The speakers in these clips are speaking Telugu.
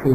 ओम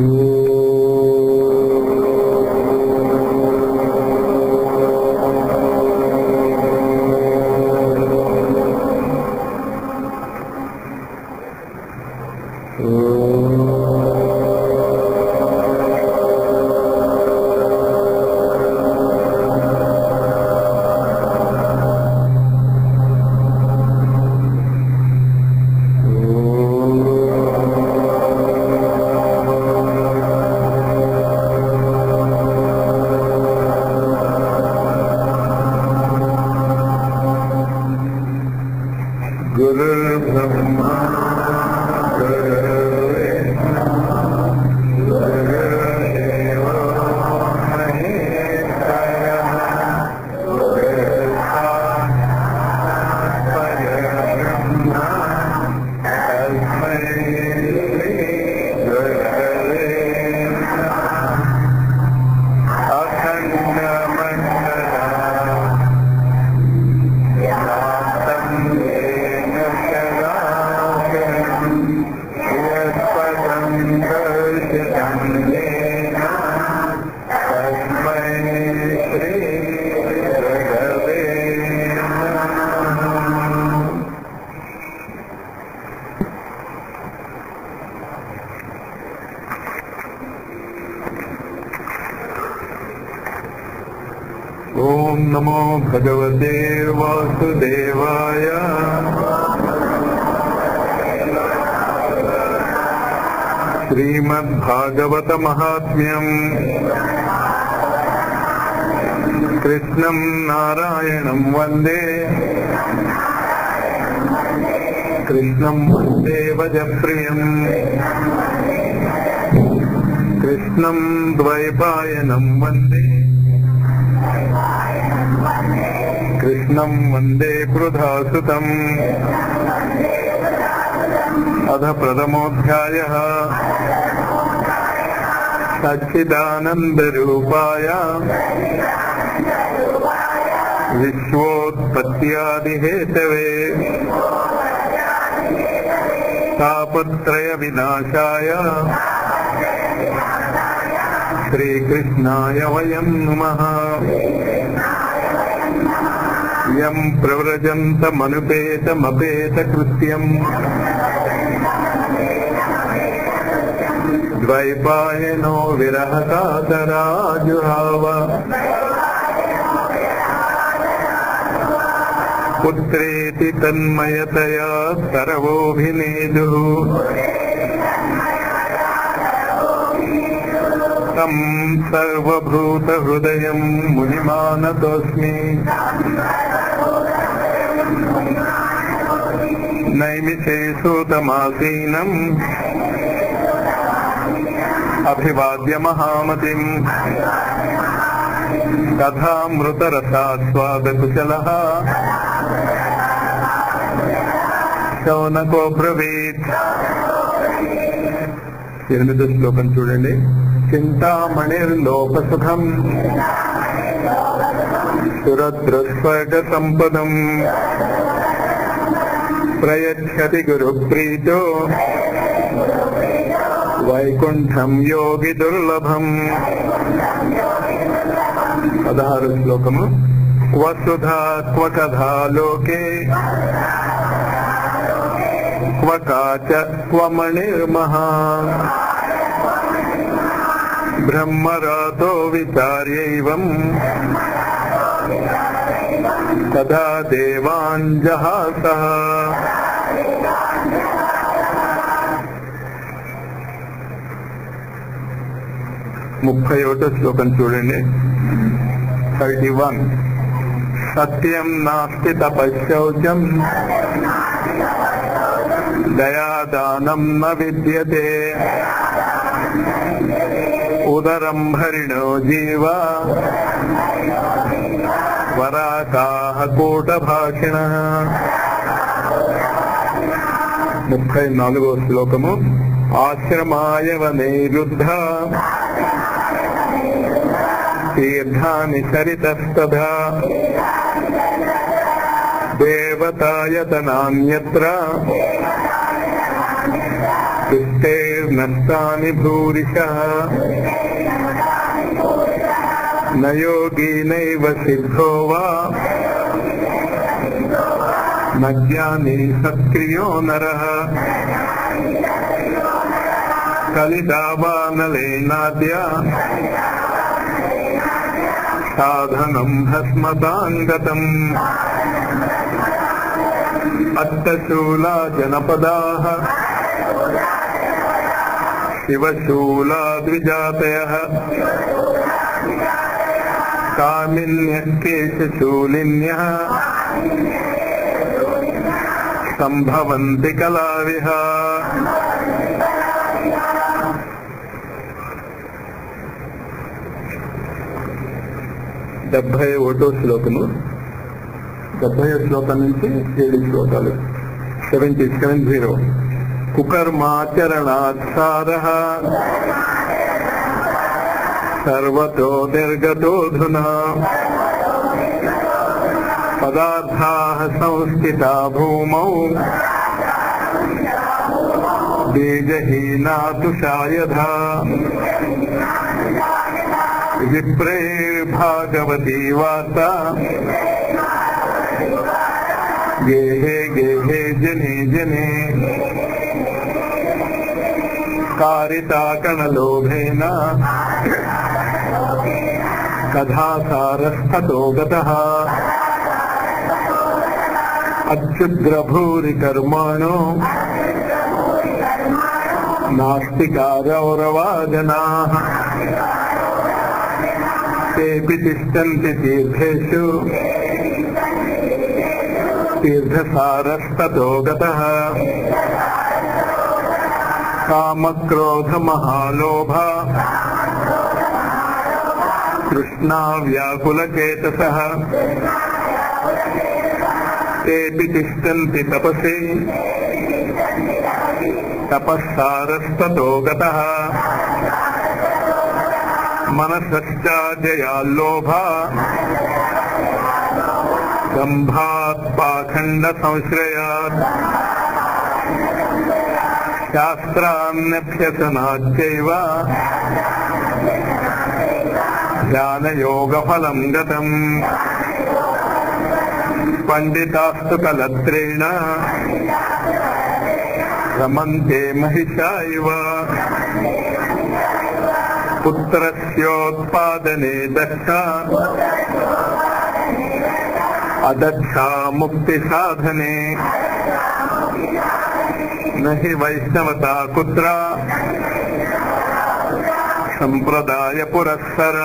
नमो भगवते वासुदेवाय। श्रीमद्भागवत महात्म्यम् कृष्णं नारायणं वन्दे कृष्णं वन्दे वजप्रियम् कृष्णं द्वैपायनं वन्दे कृष्णं वन्दे क्रुधासुतम्। अथ प्रथमोऽध्यायः। सच्चिदानन्दरूपाय विश्वोत्पत्त्यादिहेतवे तापत्रयविनाशाय श्रीकृष्णाय वयं नमः। यं प्रव्रजन्तमनुपेतमपेतकृत्यम् द्वैपायनो विरहकातराजुहाव। पुत्रेति तन्मयतया सर्वोऽभिनेदुः तं सर्वभूतहृदयं मुनिमानतोऽस्मि। नैमिषेषुतमासीनम् अभिवाद्य महामतिम् कथामृतरसास्वादकुशलः शौनको ब्रवीत्। 8వ శ్లోకం చూడండి. చింతామణిర్లోకసుఖం సురద్రస్వర్గసంపదం ప్రయచ్చతి గురుప్రీతో వైకుంఠం యోగి దుర్లభం. 16వ శ్లోకము. వసుధా క్వకథా లోకే క్వకాచ క్వమణిర్మహా బ్రహ్మరాతో విచార్యైవం తదా దేవాన్ జహాసః. ముప్పై శ్లోకం చూడండి. 31. సత్యం నాస్తి తపశ్శౌచం దయాదానం న విద్యతే ఉదరం హరిణో జీవ వరాకాః కూటభాషిణః. 34వ శ్లోకము. ఆశ్రమాయ వనేరుద్ధ తీర్థాని సరితస్తథా దేవతాయతనాన్యత్ర దుష్టైర్నష్టాని భూరిశః న యోగీనైవ సిద్ధో వా న జ్ఞానీ సత్క్రియో నరః కలిదావానలేనాద్య సాధనం భస్మసాంగతం అట్టశూలా జనపదాః శివశూలా ద్విజాతయః కామిన్యః కేశశూలిన్యః సంభవంతి కళావిహ. డెబ్బై ఒకటో శ్లోకము. 70 శ్లోకం నుంచి 7 శ్లోకాలు. 70 కుకర్మాచరణాత్సారః సర్వతో నిర్గతోధునా పదార్థాః సంస్థితా భూమౌ బీజహీనా తుషాయధా విప్రైర్భాగవతీ వార్తా గేహే గేహే జనే జనే కారితాకణలోభేన కథాసారస్థతో గతః అచ్యుద్రభూరి కర్మాణో నాస్తికారౌరవా జనాః తేపి తిష్టంతి తీర్థేషు తీర్థసారస్తతో గతః కామక్రోధ మహాలోభ తృష్ణా వ్యాకులచేతసః తేపి తిష్టంతి తపసి తపస్సారస్తతో గతః మనసశ్చాజయాల్లోభ దంభాత్ పాఖండ సంశ్రయాత్ శాస్త్రాన్యభ్యసనాచ్చైవ జ్ఞానయోగఫలం గతం పండితాస్తు కలత్రేణ రమంతే మహిషా ఇవ పుత్రస్యోత్పాదనే దక్ష అదక్షా ముక్తి సాధనే నహి వైష్ణవతా కుత్ర సంప్రదాయ పురస్సర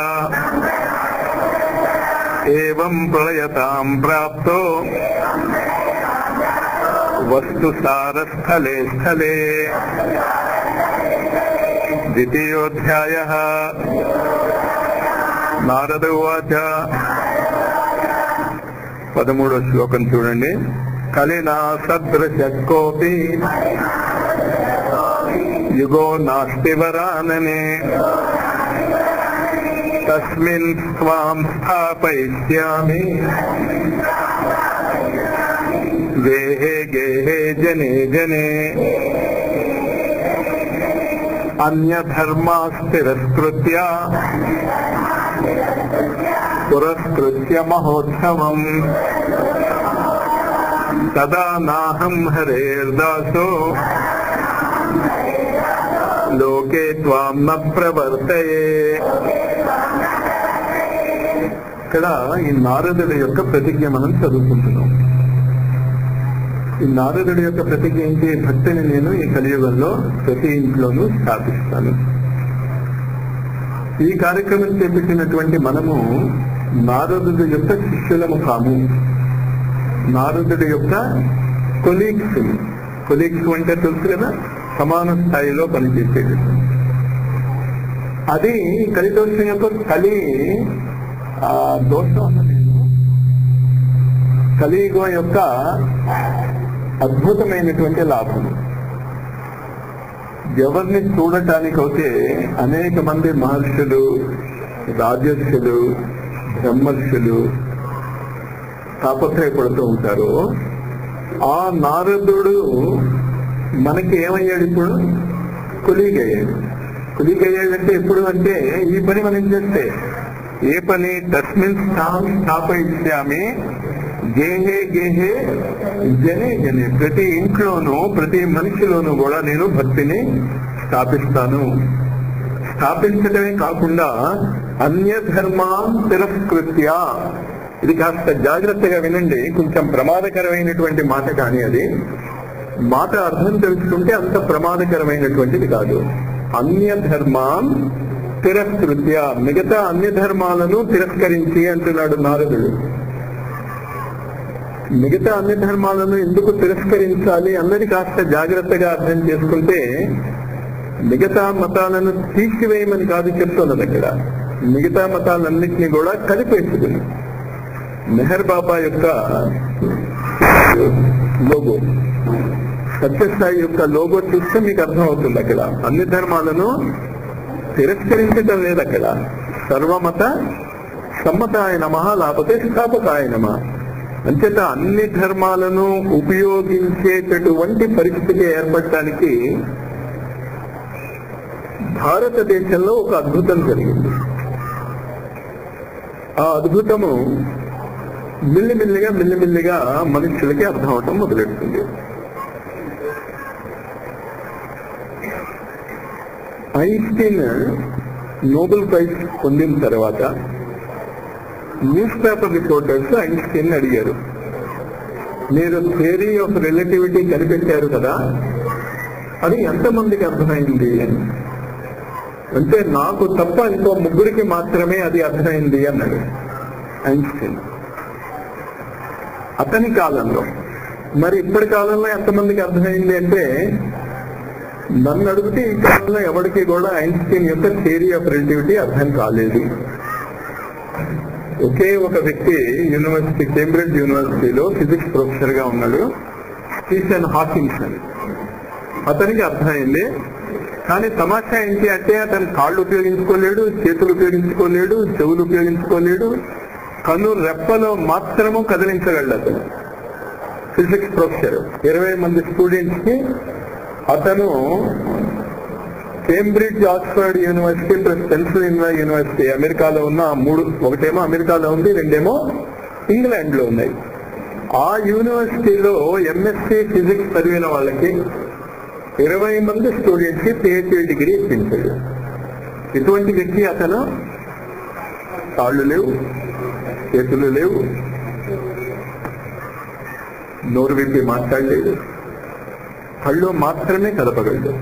ఏవం ప్రళయతాం ప్రాప్తో వస్తు సారస్థలే స్థలే. ద్వితీయోధ్యాయః. నారద ఉవాచ. 13వ శ్లోకం చూడండి. కలినా సదృశ కోపి యుగో నాస్తి వరాననే తస్మిన్ స్వాం స్థాపయిష్యామి వేహే గేహే జనే జనే అన్యధర్మాస్తిరస్కృత్య పురస్కృత్య మహోత్సవం తదా నాహం హరేర్దాసో లోకే త్వాం న ప్రవర్తయే. ఇక్కడ ఈ నారదుడి యొక్క ప్రతిజ్ఞ మనం చదువుకుంటున్నాం. ఈ నారదుడి యొక్క ప్రతిజ్ఞ ఏంటి? భక్తిని నేను ఈ కలియుగంలో ప్రతి ఇంట్లోనూ స్థాపిస్తాను. ఈ కార్యక్రమం చేపట్టినటువంటి మనము నారదుడి యొక్క శిష్యులము కాము. నారదుడి యొక్క కొలీగ్స్. కొలీగ్స్ అంటే తెలుసు కదా, సమాన స్థాయిలో పనిచేసేది. అది కలిదోషం యొక్క దోషం అన్నది కలియుగం యొక్క అద్భుతమైనటువంటి లాభం. ఎవరిని చూడటానికైతే అనేక మంది మహర్షులు, రాజర్షులు, బ్రహ్మర్షులు తాపత్రయపడుతూ ఉంటారు. ఆ నారదుడు మనకి ఏమయ్యాడు? ఇప్పుడు కులీగయ్యాడు. కులీగయ్యాడంటే ఎప్పుడు అంటే ఈ పని మనం చేస్తే ఏ పని తస్మిన్ స్థాపయిష్యామి గేహే గేహే జనే జనే, ప్రతి ఇంట్లోనూ ప్రతి మనిషిలోనూ కూడా నేను భక్తిని స్థాపిస్తాను. స్థాపించడమే కాకుండా అన్య ధర్మాన్ తిరస్కృత్య, ఇది కాస్త జాగ్రత్తగా వినండి, కొంచెం ప్రమాదకరమైనటువంటి మాట, కానీ అది మాట అర్థం తెలుసుకుంటే అంత ప్రమాదకరమైనటువంటిది కాదు. అన్య ధర్మాన్ తిరస్కృత్య, మిగతా అన్య ధర్మాలను తిరస్కరించి అంటున్నాడు నారదుడు. మిగతా అన్ని ధర్మాలను ఎందుకు తిరస్కరించాలి అన్నది కాస్త జాగ్రత్తగా అర్థం చేసుకుంటే, మిగతా మతాలను తీసివేయమని కాదు చెప్తున్నది అక్కడ, మిగతా మతాలన్నింటినీ కూడా కలిపేసుకుని. మెహర్ బాబా యొక్క లోగో, సత్యసాయి యొక్క లోగో చూస్తే మీకు అర్థం అవుతుంది. అక్కడ అన్ని ధర్మాలను తిరస్కరించడం లేదు, అక్కడ సర్వమత సమ్మతాయ నమః లేకపోతే స్థాపకాయ నమః. అంచేత అన్ని ధర్మాలను ఉపయోగించేటటువంటి పరిస్థితి ఏర్పడటానికి భారతదేశంలో ఒక అద్భుతం జరిగింది. ఆ అద్భుతము మెల్లిమెల్లిగా మనుషులకి అర్థం అవటం మొదలెడుతుంది. ఐన్స్టీన్ నోబెల్ ప్రైజ్ పొందిన తర్వాత న్యూస్ పేపర్ రిపోర్టర్స్ ఐన్స్టీన్ అడిగారు, మీరు థియరీ ఆఫ్ రిలేటివిటీ కనిపెట్టారు కదా, అది ఎంతమందికి అర్థమైంది అని. అంటే నాకు తప్ప ఇంకో ముగ్గురికి మాత్రమే అది అర్థమైంది అన్నాడు ఐన్స్టీన్ అతని కాలంలో. మరి ఇప్పటి కాలంలో ఎంతమందికి అర్థమైంది అంటే, నన్ను అడిగితే ఈ కాలంలో ఎవరికి కూడా ఐన్స్టీన్ యొక్క థియరీ ఆఫ్ రిలేటివిటీ అర్థం కాలేదు. ఒకే ఒక వ్యక్తి యూనివర్సిటీ, కేంబ్రిడ్జ్ యూనివర్సిటీలో ఫిజిక్స్ ప్రొఫెసర్ గా ఉన్నాడు, స్టీఫెన్ హాకింగ్స్ అని. అతనికి అర్థమైంది. కానీ తమాషా ఏంటి అంటే, అతను కాళ్ళు ఉపయోగించుకోలేడు, చేతులు ఉపయోగించుకోలేడు, చెవులు ఉపయోగించుకోలేడు, కన్ను రెప్పలో మాత్రము కదిలించగలడు. అతను ఫిజిక్స్ ప్రొఫెసర్, 20 మంది స్టూడెంట్స్ కి. అతను Cambridge, Oxford university plus Pennsylvania university, అమెరికాలో ఉన్న 3, ఒకటేమో అమెరికాలో ఉంది, రెండేమో ఇంగ్లాండ్ లో ఉన్నాయి. ఆ యూనివర్సిటీలో ఎంఎస్సీ ఫిజిక్స్ చదివిన వాళ్ళకి 20 మంది స్టూడెంట్స్ కి పిహెచ్డి డిగ్రీ ఇప్పించాడు. ఇటువంటి వ్యక్తి అతను కాళ్ళు లేవు, చేతులు లేవు, నోరు విప్పి మాట్లాడలేదు, కళ్ళు మాత్రమే కదపగలడు.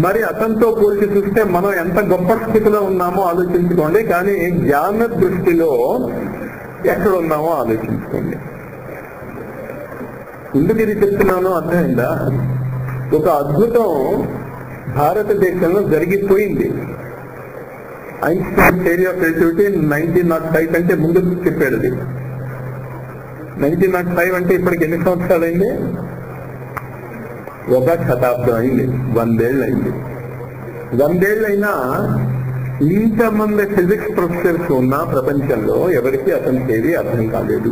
మరి అతనితో పోల్చి చూస్తే మనం ఎంత గొప్ప స్థితిలో ఉన్నామో ఆలోచించుకోండి. కానీ జ్ఞాన దృష్టిలో ఎక్కడ ఉన్నామో ఆలోచించుకోండి. ఎందుకు ఇది చెప్తున్నానో అర్థమైందా? ఒక అద్భుతం భారతదేశంలో జరిగిపోయింది. ఐన్స్టీన్ థియరీ ఆఫ్ రిలేటివిటీ 1905 కంటే ముందు చెప్పాడు. 1905 అంటే ఇప్పటికి ఎన్ని సంవత్సరాలైంది? 1 శతాబ్దం అయింది, 100 ఏళ్ళు అయింది. 100 ఏళ్ళైనా ఇంతమంది ఫిజిక్స్ ప్రొఫెసర్స్ ఉన్న ప్రపంచంలో ఎవరికి అతని థియరీ అర్థం కాలేదు.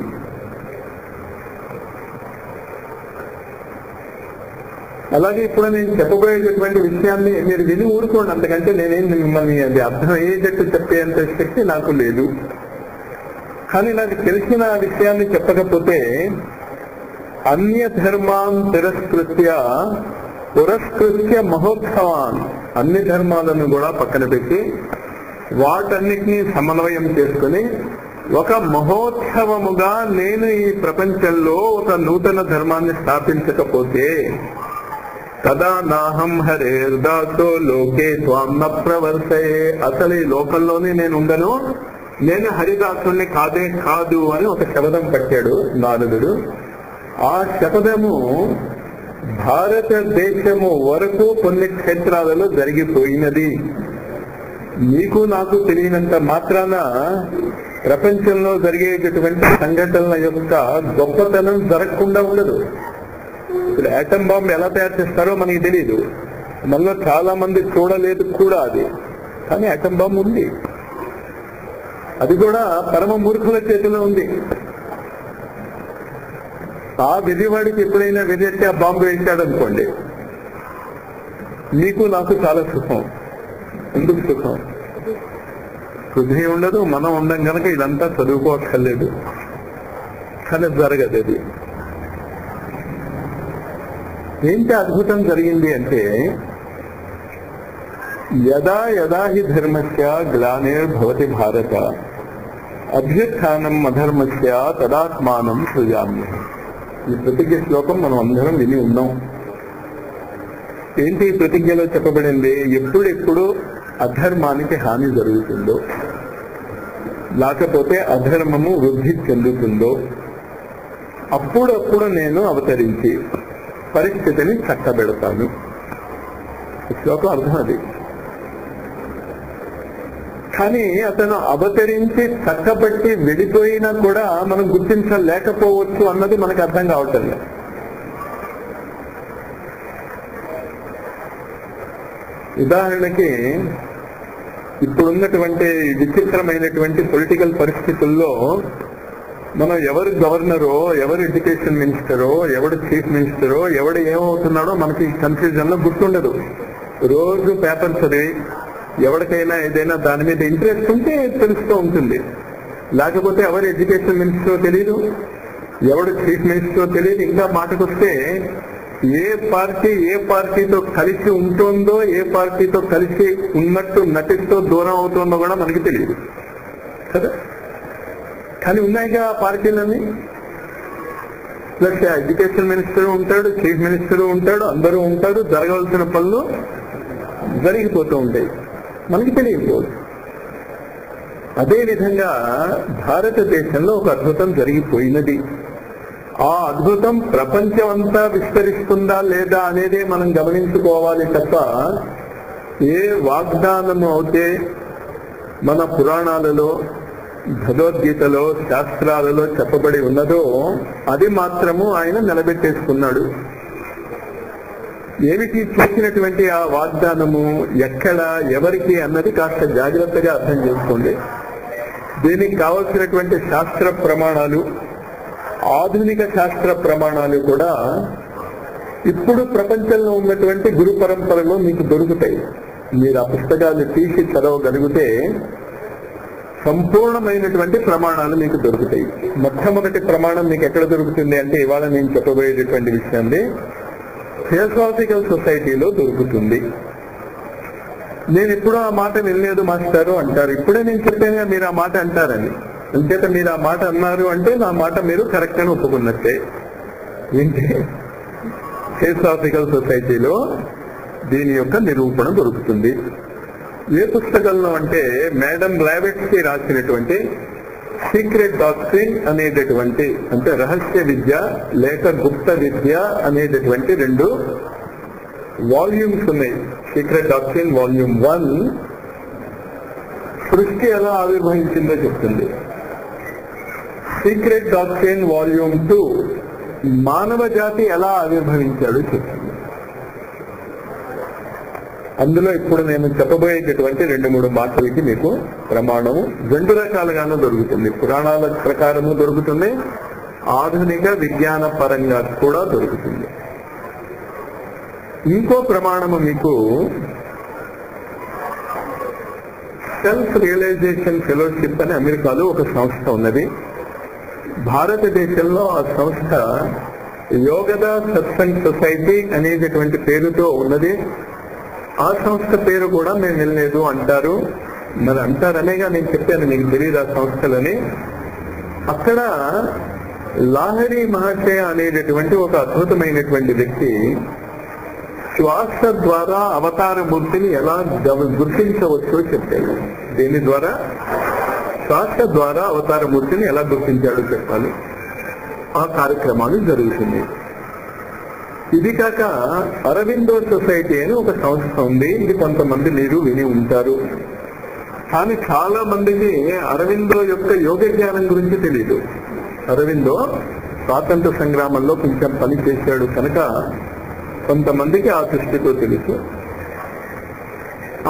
అలాగే ఇప్పుడు నేను చెప్పబోయేటటువంటి విషయాన్ని మీరు విని ఊరుకోండి, అంతకంటే నేనేం మిమ్మల్ని అది అర్థం అయ్యేటట్టు చెప్పేంత శక్తి నాకు లేదు. కానీ నాకు తెలిసిన విషయాన్ని చెప్పకపోతే, అన్య ధర్మాన్ తిరస్కృత్య పురస్కృత్య మహోత్సవాన్, అన్ని ధర్మాలను కూడా పక్కన పెట్టి వాటన్నిటినీ సమన్వయం చేసుకుని ఒక మహోత్సవముగా నేను ఈ ప్రపంచంలో ఒక నూతన ధర్మాన్ని స్థాపించకపోతే, తదా నాహం హరేర్దాసో లోకే త్వాం న ప్రవర్తయే, అసలు ఈ లోకంలోనే నేను ఉండను, నేను హరిదాసుని కాదే కాదు అని ఒక శపథం పట్టాడు నారదుడు. ఆ శపథము భారతదేశము వరకు కొన్ని క్షేత్రాలలో జరిగిపోయినది. నీకు నాకు తెలియనంత మాత్రాన ప్రపంచంలో జరిగేటటువంటి సంఘటనల యొక్క గొప్పతనం జరగకుండా ఉండదు. ఇప్పుడు ఆటం బాంబు ఎలా తయారు చేస్తారో మనకి తెలియదు, మనలో చాలా మంది చూడలేదు కూడా అది. కానీ ఆటం బాంబు ఉంది, అది కూడా పరమ మూర్ఖుల చేతిలో ఉంది. ఆ విధివాడికి ఎప్పుడైనా విధిస్తే ఆ బాంబు వేసాడు అనుకోండి, నీకు నాకు చాలా సుఖం. ఎందుకు సుఖం? హృదయం ఉండదు, మనం ఉండం కనుక ఇదంతా చదువుకోక్కర్లేదు. కానీ జరగదు. అది ఏంటి అద్భుతం జరిగింది అంటే, యదా యదా హి ధర్మస్య గ్లానిర్భవతి భారత అభ్యుత్థానం అధర్మస్య తదాత్మానం సృజామ్య. ఈ ప్రతిజ్ఞ శ్లోకం మనం అందరం విని ఉన్నాం. ఏంటి ఈ ప్రతిజ్ఞలో చెప్పబడింది? ఎప్పుడెప్పుడు అధర్మానికి హాని జరుగుతుందో, లేకపోతే అధర్మము వృద్ధి చెందుతుందో, అప్పుడప్పుడు నేను అవతరించి పరిస్థితిని చక్కబెడతాను. శ్లోకం అర్థం అది. కానీ అతను అవతరించి చక్కబట్టి వెళ్ళిపోయినా కూడా మనం గుర్తించలేకపోవచ్చు అన్నది మనకు అర్థం కావటం లేదు. ఉదాహరణకి ఇప్పుడున్నటువంటి విచిత్రమైనటువంటి పొలిటికల్ పరిస్థితుల్లో మనం ఎవరు గవర్నరో, ఎవరు ఎడ్యుకేషన్ మినిస్టరో, ఎవడు చీఫ్ మినిస్టరో, ఎవడు ఏమవుతున్నాడో మనకి కన్ఫ్యూజన్ లో గుర్తుండదు. రోజు పేపర్ చదివి ఎవరికైనా ఏదైనా దాని మీద ఇంట్రెస్ట్ ఉంటే తెలుస్తూ ఉంటుంది. లేకపోతే ఎవరు ఎడ్యుకేషన్ మినిస్టరో తెలియదు, ఎవడు చీఫ్ మినిస్టరో తెలియదు. ఇంకా మాటకొస్తే ఏ పార్టీ ఏ పార్టీతో కలిసి ఉంటుందో, ఏ పార్టీతో కలిసి ఉన్నట్టు నటిస్తూ దూరం అవుతుందో కూడా మనకి తెలియదు కదా. కానీ ఉన్నాయిగా పార్టీలని. ప్లస్ ఎడ్యుకేషన్ మినిస్టర్ ఉంటాడు, చీఫ్ మినిస్టర్ ఉంటాడు, అందరూ ఉంటారు. జరగవలసిన పనులు జరిగిపోతూ ఉంటాయి, మనకి తెలియకపోదు. అదేవిధంగా భారతదేశంలో ఒక అద్భుతం జరిగిపోయినది. ఆ అద్భుతం ప్రపంచం అంతా విస్తరిస్తుందా లేదా అనేదే మనం గమనించుకోవాలి తప్ప, ఏ వాగ్దానము అయితే మన పురాణాలలో, భగవద్గీతలో, శాస్త్రాలలో చెప్పబడి ఉన్నదో అది మాత్రము ఆయన నిలబెట్టేసుకున్నాడు. ఏమిటి చేసినటువంటి ఆ వాగ్దానము, ఎక్కడ, ఎవరికి అన్నది కాస్త జాగ్రత్తగా అర్థం చేసుకోండి. దీనికి కావలసినటువంటి శాస్త్ర ప్రమాణాలు, ఆధునిక శాస్త్ర ప్రమాణాలు కూడా ఇప్పుడు ప్రపంచంలో ఉన్నటువంటి గురు పరంపరలో మీకు దొరుకుతాయి. మీరు ఆ పుస్తకాలు తీసి చదవగలిగితే సంపూర్ణమైనటువంటి ప్రమాణాలు మీకు దొరుకుతాయి. మొట్టమొదటి ప్రమాణం మీకు ఎక్కడ దొరుకుతుంది అంటే, ఇవాళ నేను చెప్పబోయేటటువంటి విషయం థియోసాఫికల్ సొసైటీలో దొరుకుతుంది. నేను ఎప్పుడూ ఆ మాట వినలేదు మాస్టారు అంటారు. ఇప్పుడే నేను చెప్పాను మీరు ఆ మాట అంటారని. అంచేత మీరు ఆ మాట అన్నారు అంటే నా మాట మీరు కరెక్ట్ అని ఒప్పుకున్నట్టే. ఏంటి? థియోసాఫికల్ సొసైటీలో దీని యొక్క నిరూపణ దొరుకుతుంది. ఏ పుస్తకంలో అంటే, మేడం బ్లావెట్స్కీ రాసినటువంటి సీక్రెట్ డాక్ట్రిన్ అనేటటువంటి, అంటే రహస్య విద్య లేక గుప్త విద్య అనేటటువంటి 2 వాల్యూమ్స్ ఉన్నాయి. సీక్రెట్ డాక్ట్రిన్ వాల్యూమ్ 1 సృష్టి ఎలా ఆవిర్భవించిందో చెప్తుంది. సీక్రెట్ డాక్ట్రిన్ వాల్యూమ్ 2 మానవ జాతి ఎలా ఆవిర్భవించాడో చెప్తుంది. అందులో ఇప్పుడు నేను చెప్పబోయేటటువంటి 2-3 మాటలకి మీకు ప్రమాణం 2 రకాలుగానూ దొరుకుతుంది. పురాణాల ప్రకారము దొరుకుతుంది, ఆధునిక విజ్ఞాన పరంగా కూడా దొరుకుతుంది. ఇంకో ప్రమాణము మీకు సెల్ఫ్ రియలైజేషన్ ఫెలోషిప్ అని అమెరికాలో ఒక సంస్థ ఉన్నది. భారతదేశంలో ఆ సంస్థ యోగదా సత్సంగ్ సొసైటీ అనేటటువంటి పేరుతో ఉన్నది. ఆ సంస్థ పేరు కూడా మేము వెళ్ళలేదు అంటారు. మరి అంటారనేగా నేను చెప్పాను, మీకు తెలియదు ఆ సంస్థలని. అక్కడ లాహరి మహాశయ అనేటటువంటి ఒక అద్భుతమైనటువంటి వ్యక్తి శ్వాస ద్వారా అవతార మూర్తిని ఎలా గుర్తించవచ్చో చెప్పాడు. దీని ద్వారా శ్వాస ద్వారా అవతార మూర్తిని ఎలా గుర్తించాడో చెప్పాలి. ఆ కార్యక్రమాలు జరుగుతుంది. ఇది కాక అరవిందో సొసైటీ అని ఒక సంస్థ ఉంది. ఇది కొంతమంది మీరు విని ఉంటారు. కానీ చాలా మందికి అరవిందో యొక్క యోగ జ్ఞానం గురించి తెలియదు. అరవిందో స్వాతంత్ర సంగ్రామంలో కొంచెం పని చేశాడు కనుక కొంతమందికి ఆ దృష్టితో తెలుసు.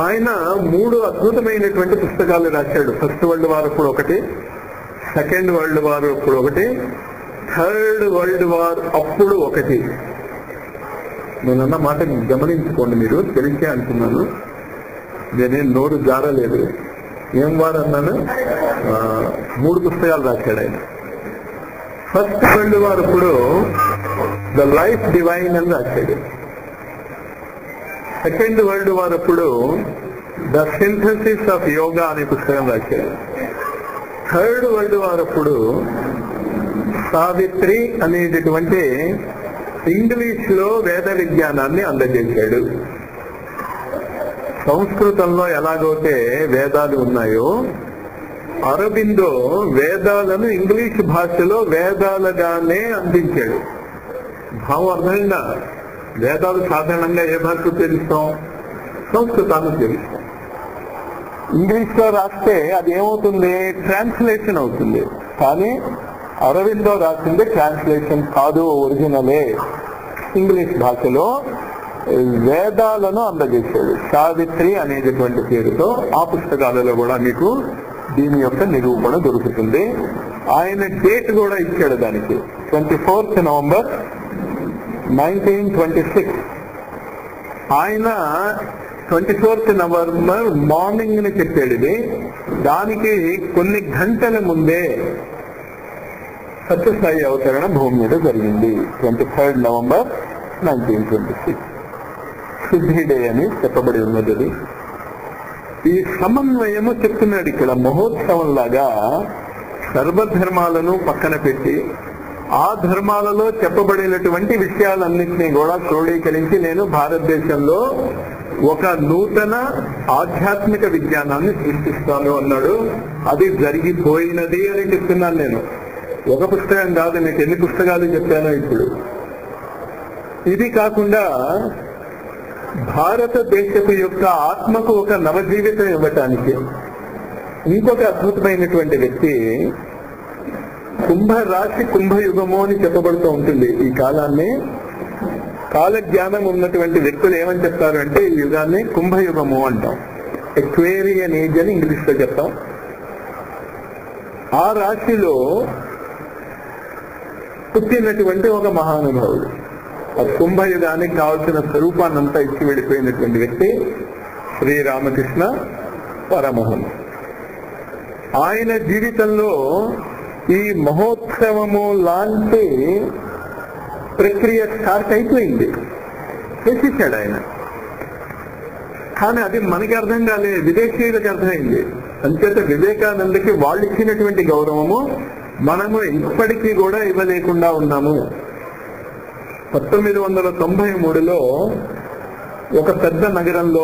ఆయన 3 అద్భుతమైనటువంటి పుస్తకాలు రాశాడు. ఫస్ట్ వరల్డ్ వార్ అప్పుడు ఒకటి, సెకండ్ వరల్డ్ వార్ అప్పుడు ఒకటి, థర్డ్ వరల్డ్ వార్ అప్పుడు ఒకటి. నేనన్న మాట గమనించుకోండి, మీరు తెలిసే అంటున్నాను, నేనేం నోరు జారలేదు. ఏం వారు అన్నాను, 3 పుస్తకాలు రాశాడు ఆయన. ఫస్ట్ వరల్డ్ వార్ అప్పుడు ద లైఫ్ డివైన్ అని రాశాడు. సెకండ్ వరల్డ్ వార్ అప్పుడు ద సింథసిస్ ఆఫ్ యోగా అనే పుస్తకం రాశాడు. థర్డ్ వరల్డ్ వార్ అప్పుడు సావిత్రి అనేటటువంటి ఇంగ్లీష్ లో వేద విజ్ఞానాన్ని అందజేశాడు. సంస్కృతంలో ఎలాగైతే వేదాలు ఉన్నాయో, అరబిందో వేదాలను ఇంగ్లీష్ భాషలో వేదాలుగానే అందించాడు. భావం అర్థమైందా? వేదాలు సాధారణంగా ఏ భాషలో తెలుస్తాం? సంస్కృతాన్ని తెలుస్తాం. ఇంగ్లీష్ లో రాస్తే అది ఏమవుతుంది? ట్రాన్స్లేషన్ అవుతుంది. కానీ అరవిందో రాసింది ట్రాన్స్లేషన్ కాదు, ఒరిజినలే. ఇంగ్లీష్ భాషలో వేదాలను అందజేశాడు. సావిత్రి అనేటటువంటి పేరుతో ఆ పుస్తకాలలో కూడా మీకు దీని యొక్క నిరూపణ దొరుకుతుంది. ఆయన డేట్ కూడా ఇచ్చాడు దానికి, 24th నవంబర్ 1926. ఆయన 24th నవంబర్ మార్నింగ్ ని చెప్పాడు ఇది. దానికి కొన్ని గంటల ముందే సత్యసాయి అవతరణ భూమి మీద జరిగింది. 23rd నవంబర్ 1926 సిద్ధి డే అని చెప్పబడి ఉన్నది. ఈ సమన్వయము చెప్తున్నాడు ఇక్కడ. మహోత్సవం లాగా సర్వధర్మాలను పక్కన పెట్టి ఆ ధర్మాలలో చెప్పబడినటువంటి విషయాలన్నింటినీ కూడా క్రోడీకరించి నేను భారతదేశంలో ఒక నూతన ఆధ్యాత్మిక విజ్ఞానాన్ని సృష్టిస్తాను అన్నాడు. అది జరిగిపోయినది అని చెప్తున్నాను నేను. ఒక పుస్తకం కాదు, మీకు ఎన్ని పుస్తకాలు చెప్పానో ఇప్పుడు. ఇది కాకుండా భారతదేశపు యొక్క ఆత్మకు ఒక నవజీవితం ఇవ్వటానికి ఇంకొక అద్భుతమైనటువంటి వ్యక్తి, కుంభరాశి కుంభయుగము అని చెప్పబడుతూ ఉంటుంది. ఈ కాలాన్ని, కాల జ్ఞానం ఉన్నటువంటి వ్యక్తులు ఏమని చెప్తారు అంటే ఈ యుగాన్ని కుంభయుగము అంటాం. ఎక్వేరియన్ ఏజ్ అని ఇంగ్లీష్ లో చెప్తాం. ఆ రాశిలో పుట్టినటువంటి ఒక మహానుభావుడు, ఆ కుంభయుగానికి కావలసిన స్వరూపాన్నంతా ఇచ్చి వెళ్ళిపోయినటువంటి వ్యక్తి శ్రీరామకృష్ణ పరమహంస. ఆయన జీవితంలో ఈ మహోత్సవము లాంటి ప్రక్రియ స్టార్ట్ అయిపోయింది, చేసేసాడు ఆయన. కానీ అది మనకి అర్థం కాలేదు, విదేశీయులకు అర్థమైంది. అంచేత వివేకానందకి వాళ్ళు ఇచ్చినటువంటి గౌరవము మనము ఇప్పటికీ కూడా ఇవ్వలేకుండా ఉన్నాము. 1993లో ఒక పెద్ద నగరంలో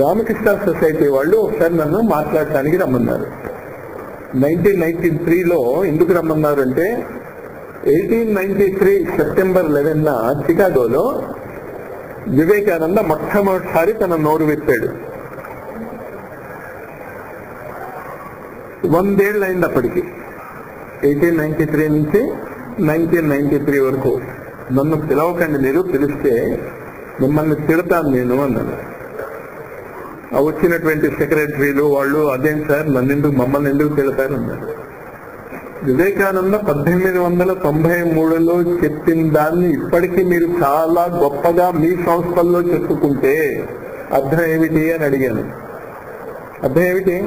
రామకృష్ణ సొసైటీ వాళ్ళు ఒకసారి నన్ను మాట్లాడటానికి రమ్మన్నారు. 1993లో ఎందుకు రమ్మన్నారు అంటే 1893 సెప్టెంబర్ 11న చికాగోలో వివేకానంద మొట్టమొదటిసారి తన నోరు విప్పాడు. 100 ఏళ్ళు అయింది అప్పటికి. 1893 నుంచి 1993 వరకు. నన్ను పిలవకండి, మీరు పిలిస్తే మిమ్మల్ని తిడతాను నేను అన్నాను. వచ్చినటువంటి సెక్రటరీలు వాళ్ళు అదేం సార్ మమ్మల్ని ఎందుకు తిడతారు అన్నారు. వివేకానంద 1893లో చెప్పిన దాన్ని ఇప్పటికీ మీరు చాలా గొప్పగా మీ సంస్థల్లో చెప్పుకుంటే అర్థం ఏమిటి అని అడిగాను. అర్థం ఏమిటి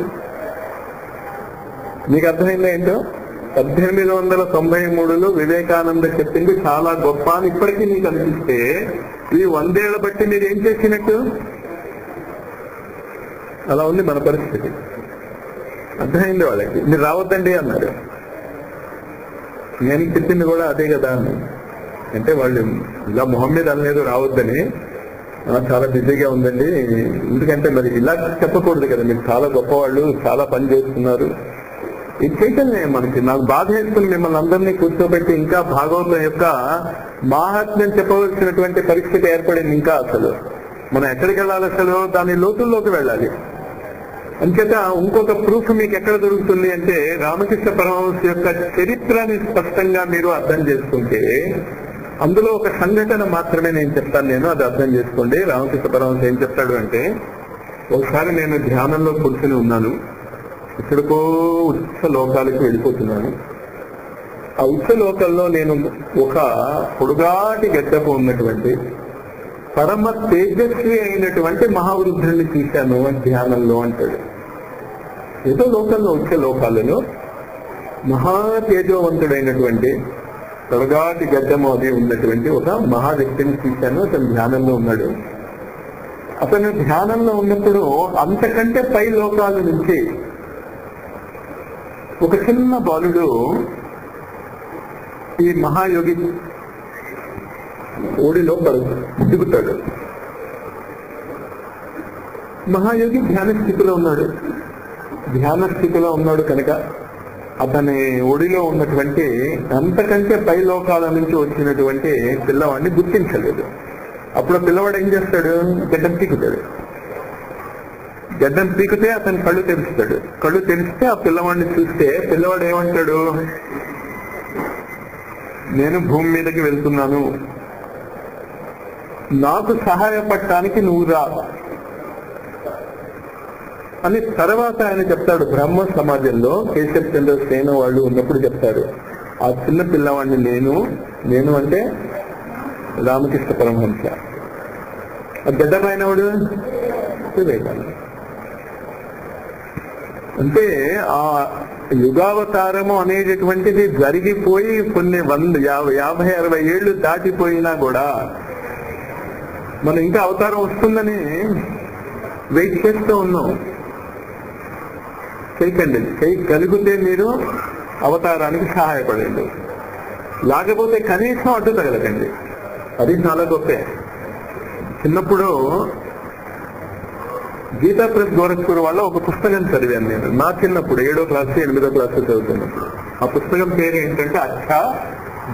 మీకు అర్థమైందా ఏంటో? 1893లో వివేకానంద చెప్పింది చాలా గొప్ప అని ఇప్పటికీ మీకు అనిపిస్తే ఈ 100 ఏళ్ల బట్టి మీరు ఏం చేసినట్టు? అలా ఉంది మన పరిస్థితి. అర్థమైంది వాళ్ళకి. మీరు రావద్దండి అన్నారు. నేను చెప్పింది కూడా అదే కదా అని. అంటే వాళ్ళు ఇలా మొహం మీద అనలేదు రావద్దని, చాలా బిజీగా ఉందండి. ఎందుకంటే మరి ఇలా చెప్పకూడదు కదా, మీరు చాలా గొప్పవాళ్ళు, చాలా పని చేస్తున్నారు. ఇది చైతన్యం మనకి. నాకు బాధ వేసుకుని మిమ్మల్ని అందరినీ కూర్చోబెట్టి ఇంకా భాగవతం యొక్క మాహాత్మ్యం చెప్పవలసినటువంటి పరిస్థితి ఏర్పడింది. ఇంకా అసలు మనం ఎక్కడికి వెళ్ళాలి? అసలు దాని లోతుల్లోకి వెళ్ళాలి. అంచేత ఇంకొక ప్రూఫ్ మీకు ఎక్కడ దొరుకుతుంది అంటే రామకృష్ణ పరమహంస యొక్క చరిత్రని స్పష్టంగా మీరు అర్థం చేసుకుంటే అందులో ఒక సంఘటన మాత్రమే నేను చెప్తాను, నేను అది అర్థం చేసుకోండి. రామకృష్ణ పరమహంస ఏం చెప్తాడు అంటే, ఒకసారి నేను ధ్యానంలో కూర్చుని ఉన్నాను, ఇక్కడికో ఉచ్చ లోకాలకు వెళ్ళిపోతున్నాను. ఆ ఉచ్చలోకంలో నేను ఒక పొడుగాటి గడ్డపు ఉన్నటువంటి పరమ తేజస్వి అయినటువంటి మహావృద్ధుల్ని చూశాను అని ధ్యానంలో అంటాడు. ఏదో లోకంలో వచ్చే లోకాలలో మహా తేజోవంతుడైనటువంటి పొడుగాటి గడ్డము అది ఉన్నటువంటి ఒక మహా వ్యక్తిని చూశాను. అతను ధ్యానంలో ఉన్నాడు. అతను ధ్యానంలో ఉన్నప్పుడు అంతకంటే పై లోకాల నుంచి ఒక చిన్న బాలుడు ఈ మహాయోగి ఓడిలో దిగుతాడు. మహాయోగి ధ్యాన స్థితిలో ఉన్నాడు కనుక అతని ఒడిలో ఉన్నటువంటి అంతకంటే పై లోకాల నుంచి వచ్చినటువంటి పిల్లవాడిని గుర్తించలేదు. అప్పుడు పిల్లవాడు ఏం చేస్తాడు? గడ్డం పీకుతాడు. గడ్డం పీకితే అతను కళ్ళు తెరుస్తాడు. కళ్ళు తెరిస్తే ఆ పిల్లవాడిని చూస్తే పిల్లవాడు ఏమంటాడు? నేను భూమి మీదకి వెళ్తున్నాను, నాకు సహాయపడటానికి నువ్వు రా అని తర్వాత ఆయన చెప్తాడు. బ్రహ్మ సమాజంలో కేశవ్ చంద్ర సేన వాళ్ళు ఉన్నప్పుడు చెప్తారు, ఆ చిన్న పిల్లవాడిని నేను అంటే రామకృష్ణ పరమహంస, ఆ గడ్డమైనవాడు వివేకానంద. అంటే ఆ యుగావతారము అనేటటువంటిది జరిగిపోయి కొన్ని 50-60 ఏళ్ళు దాటిపోయినా కూడా మనం ఇంకా అవతారం వస్తుందని వెయిట్ చేస్తూ ఉన్నాం. చేయగలిగితే మీరు అవతారానికి సహాయపడండి, లేకపోతే కనీసం అడ్డు తగలకండి. అది చాలా గొప్పే. చిన్నప్పుడు గీతా ప్రెస్ గోరఖ్పూర్ వాళ్ళ ఒక పుస్తకం చదివాను నేను. నా చిన్నప్పుడు 7వ క్లాసు 8వ క్లాసు చదువుతున్నప్పుడు. ఆ పుస్తకం పేరు ఏంటంటే అచ్చా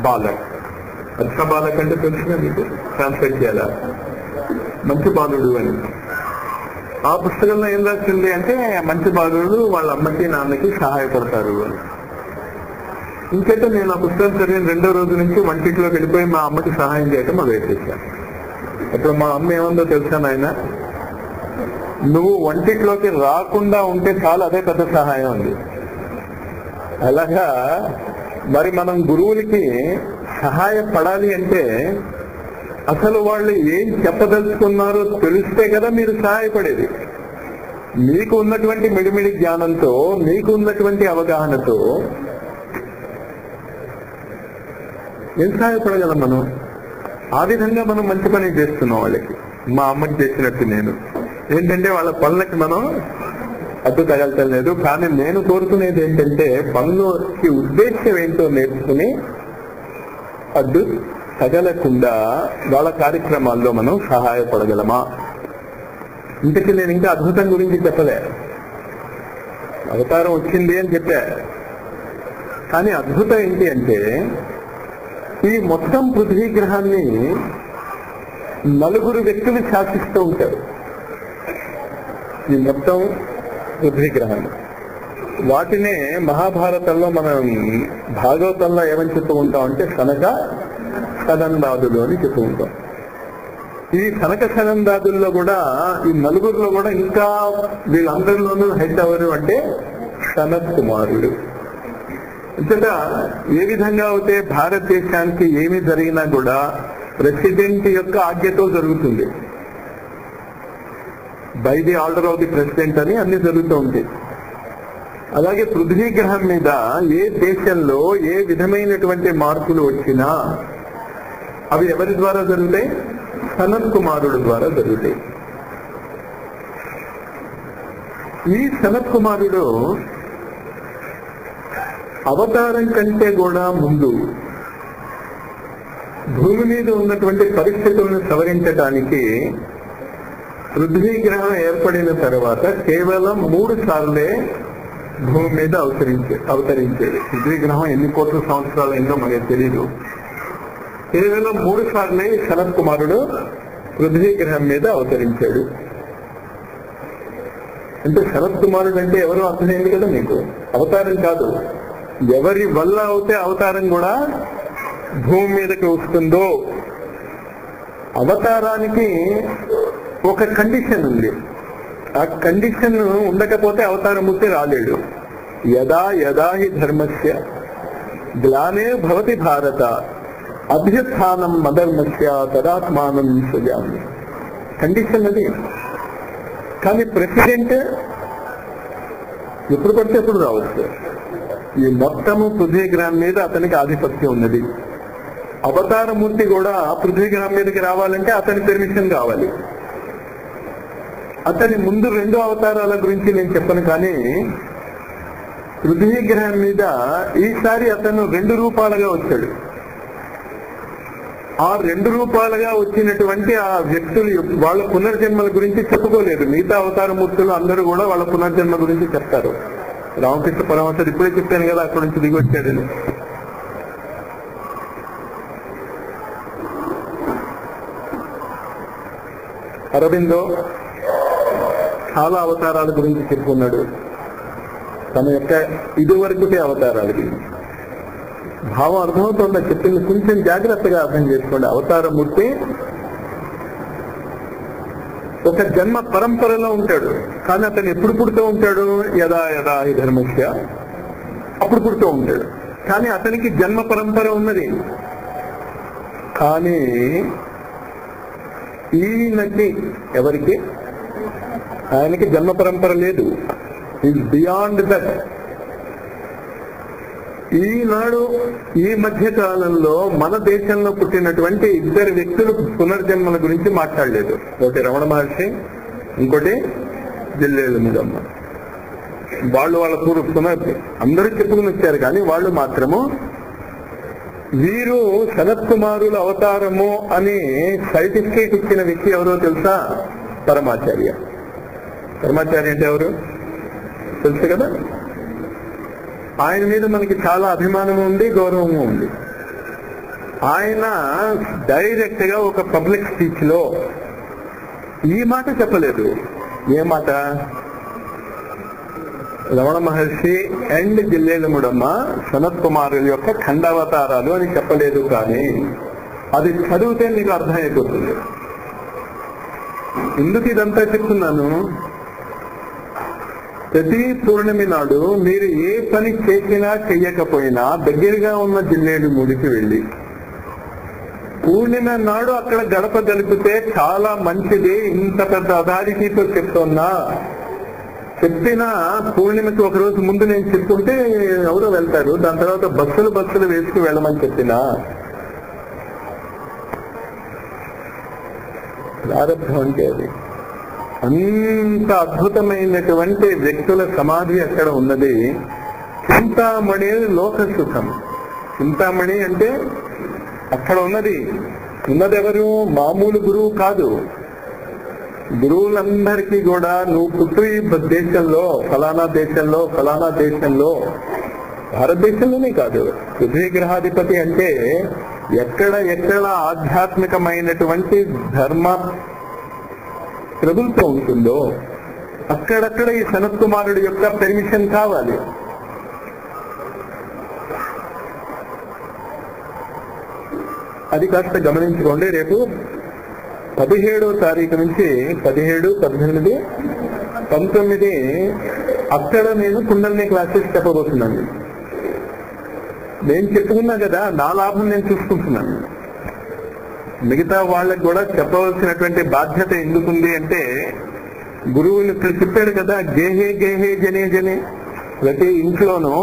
బాలక్. అచ్చా బాలక్ అంటే తెలుసుగా మీకు? ట్రాన్స్లేట్ చేయాలా? మంచి బాలుడు అని. ఆ పుస్తకంలో ఏం రాసింది అంటే మంచి బాలుడు వాళ్ళ అమ్మకి నాన్నకి సహాయపడతారు అని. ఇంకైతే నేను ఆ పుస్తకం చదివిన 2వ రోజు నుంచి వంటింట్లోకి వెళ్ళిపోయి మా అమ్మకి సహాయం చేయటం మొదలెట్టేశాను. అప్పుడు మా అమ్మ ఏమందో తెలుసా, నాయన నువ్వు వంటిట్లోకి రాకుండా ఉంటే చాలా అదే పెద్ద సహాయం ఉంది. అలాగా మరి మనం గురువులకి సహాయపడాలి అంటే అసలు వాళ్ళు ఏం చెప్పదలుచుకున్నారో తెలిస్తే కదా మీరు సహాయపడేది. మీకు ఉన్నటువంటి మిడిమిడి జ్ఞానంతో, మీకు ఉన్నటువంటి అవగాహనతో ఏం సహాయపడగలం మనం? ఆ విధంగా మనం మంచి పని చేస్తున్నాం వాళ్ళకి. మా అమ్మకి చేసినట్టు నేను ఏంటంటే వాళ్ళ పనులకి మనం అడ్డు తగలటలేదు. కానీ నేను కోరుకునేది ఏంటంటే పనులకి ఉద్దేశ్యం ఏంటో నేర్చుకుని అడ్డు తగలకుండా వాళ్ళ కార్యక్రమాల్లో మనం సహాయపడగలమా? ఇంతకీ నేను ఇంకా అద్భుతం గురించి చెప్పలే. అవతారం వచ్చింది అని చెప్పా. కానీ అద్భుతం ఏంటి అంటే ఈ మొత్తం పృథ్వీ గ్రహాన్ని 4 వ్యక్తులు శాసిస్తూ ఉంటారు. ఈ మొత్తం పృథ్వీ గ్రహాన్ని వాటినే మహాభారతంలో మనం భాగవతంలో ఏమని చెప్తూ ఉంటాం అంటే సనక సనందాదులు అని చెప్తూ ఉంటాం. ఈ సనక సనందాదుల్లో కూడా ఈ 4 కూడా ఇంకా వీళ్ళందరిలోనూ హెడ్ ఎవరు అంటే సనత్ కుమారుడు. అంతటా ఏ విధంగా అయితే భారతదేశానికి ఏమి జరిగినా కూడా ప్రెసిడెంట్ యొక్క ఆజ్ఞతో జరుగుతుంది. By the order of the president అని అన్ని జరుగుతూ ఉంటాయి. అలాగే పృథ్వీ గ్రహం మీద ఏ దేశంలో ఏ విధమైనటువంటి మార్పులు వచ్చినా అవి ఎవరి ద్వారా జరుగుతాయి? సనత్ కుమారుడు ద్వారా జరుగుతాయి. ఈ సనత్ కుమారుడు అవతారం కంటే కూడా ముందు భూమి మీద ఉన్నటువంటి పరిస్థితులను సవరించడానికి పృథ్వీ గ్రహం ఏర్పడిన తర్వాత కేవలం 3 సార్లే భూమి మీద అవతరించేది. పృథ్వీ గ్రహం ఎన్ని కోట్ల సంవత్సరాలు అయిందో మనకు తెలియదు. కేవలం 3 సార్లే సనత్ కుమారుడు పృథ్వీ గ్రహం మీద అవతరించాడు. అంటే సనత్ కుమారుడు అంటే ఎవరో అర్థమైంది కదా మీకు? అవతారం కాదు, ఎవరి వల్ల అవుతే అవతారం కూడా భూమి మీదకి వస్తుందో. అవతారానికి ఒక కండిషన్ ఉంది. ఆ కండిషన్ ఉండకపోతే అవతారమూర్తి రాలేడు. యదా యదా హి ధర్మస్య గ్లానే భవతి భారత అభ్యుత్థానం మధర్మస్య తదాత్మానం సృజామి. కండిషన్ అది. కానీ ప్రెసిడెంట్ ఎప్పుడు పడితే ఎప్పుడు రావచ్చు. ఈ మొత్తము పృథ్వీగ్రహం మీద అతనికి ఆధిపత్యం ఉన్నది. అవతారమూర్తి కూడా పృథ్వీగ్రహం మీదకి రావాలంటే అతని పెర్మిషన్ కావాలి. అతని ముందు 2 అవతారాల గురించి నేను చెప్పను, కానీ పృథ్వీగ్రహం మీద ఈసారి అతను 2 రూపాలుగా వచ్చాడు. ఆ 2 రూపాలుగా వచ్చినటువంటి ఆ వ్యక్తులు వాళ్ళ పునర్జన్మల గురించి చెప్పుకోలేదు. మిగతా అవతారమూర్తులు అందరూ కూడా వాళ్ళ పునర్జన్మ గురించి చెప్తారు. రామకృష్ణ పరమహంస ఇప్పుడే చెప్పాను కదా, అక్కడి నుంచి దిగి వచ్చాడని. అరబిందో చాలా అవతారాల గురించి చెప్పుకున్నాడు. తన యొక్క ఇదివరకుటే అవతారాల గురించి. భావం అర్థమవుతుందా చెప్పింది? కొంచెం జాగ్రత్తగా అర్థం చేసుకోండి. అవతారమూర్తి ఒక జన్మ పరంపరలో ఉంటాడు, కానీ అతను ఎప్పుడు పుడుతూ ఉంటాడు? యదా యదా హి ధర్మస్య, అప్పుడు పుడుతూ ఉంటాడు. కానీ అతనికి జన్మ పరంపర ఉన్నది. కానీ ఈయనకి ఎవరికి? ఆయనకి జన్మ పరంపర లేదు. Is beyond that. ఈనాడు ఈ మధ్య కాలంలో మన దేశంలో పుట్టినటువంటి 2 వ్యక్తులు పునర్జన్మల గురించి మాట్లాడలేదు. ఒకటి రమణ మహర్షి, ఇంకోటి జిల్లేలు మీదమ్మ. వాళ్ళు వాళ్ళ అందరూ చెప్పుకుని వచ్చారు, కానీ వాళ్ళు మాత్రము వీరు సనత్ కుమారుల అవతారము అని సర్టిఫికేట్ ఇచ్చిన వ్యక్తి ఎవరో తెలుసా? పరమాచార్య. పరమాచార్య అంటే ఎవరు తెలుసు కదా. ఆయన మీద మనకి చాలా అభిమానం ఉంది, గౌరవం ఉంది. ఆయన డైరెక్ట్ గా ఒక పబ్లిక్ స్పీచ్ లో ఈ మాట చెప్పలేదు. ఏ మాట? రమణ మహర్షి అండ్ జిల్లేలముడమ్మ సనత్ కుమారుల యొక్క ఖండావతారాలు అని చెప్పలేదు. కానీ అది చదివితే నీకు అర్థమైపోతుంది. ఎందుకు ఇదంతా చెప్తున్నాను? ప్రతి పూర్ణమి నాడు మీరు ఏ పని చేసినా చెయ్యకపోయినా దగ్గరగా ఉన్న జిల్లేడు ముడికి వెళ్ళి పూర్ణిమ నాడు అక్కడ గడప గలిపితే చాలా మంచిది. ఇంత పెద్ద అథారిటీతో చెప్తున్నా, చెప్పిన పూర్ణిమకి ఒకరోజు ముందు నేను చెప్తుంటే ఎవరో వెళ్తారు. దాని తర్వాత బస్సులు వేసుకు వెళ్ళమని చెప్పినా ప్రారంభం అంటే అది. అంత అద్భుతమైనటువంటి వ్యక్తుల సమాధి అక్కడ ఉన్నది. చింతామణి లోక సుఖం. చింతామణి అంటే అక్కడ ఉన్నదెవరు? మామూలు గురువు కాదు. గురువులందరికీ కూడా నువ్వు పుట్టు ఈ దేశంలో ఫలానా దేశంలో భారతదేశంలోనే కాదు, పృథ్వీగ్రహాధిపతి అంటే ఎక్కడ ఆధ్యాత్మికమైనటువంటి ధర్మ ప్రభుత్వం ఉంటుందో అక్కడక్కడ ఈ సనత్ కుమారుడి యొక్క పెర్మిషన్ కావాలి. అది కాస్త గమనించుకోండి. రేపు 17వ తారీఖు నుంచి 17, 18, 19 అక్కడ నేను కుండలిని క్లాసెస్ చెప్పబోతున్నాను. నేను చెప్పుకున్నా కదా, నా లాభం నేను చూసుకుంటున్నాను. మిగతా వాళ్ళకి కూడా చెప్పవలసినటువంటి బాధ్యత ఎందుకుంది అంటే, గురువులు ఇక్కడ చెప్పాడు కదా, గేహే జనే. ప్రతి ఇంట్లోనూ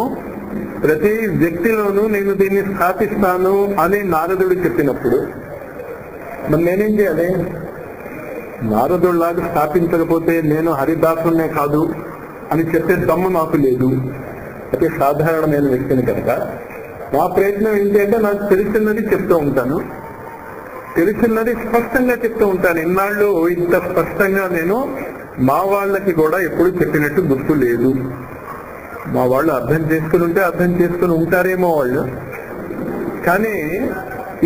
ప్రతి వ్యక్తిలోనూ నేను దీన్ని స్థాపిస్తాను అని నారదుడు చెప్పినప్పుడు మరి నేనేం చేయాలి? నారదుడిలాగా స్థాపించకపోతే నేను హరిదాసునే కాదు అని చెప్పే దమ్ము నాకు లేదు. అయితే సాధారణమైన వ్యక్తిని కనుక నా ప్రయత్నం ఏంటి అంటే, నాకు తెలిసినది చెప్తూ ఉంటాను, తెలిసినది స్పష్టంగా చెప్తూ ఉంటాను. ఇన్నాళ్ళు ఇంత స్పష్టంగా నేను మా వాళ్ళకి కూడా ఎప్పుడు చెప్పినట్టు గుర్తు లేదు. మా వాళ్ళు అర్థం చేసుకుని ఉంటారేమో వాళ్ళు. కానీ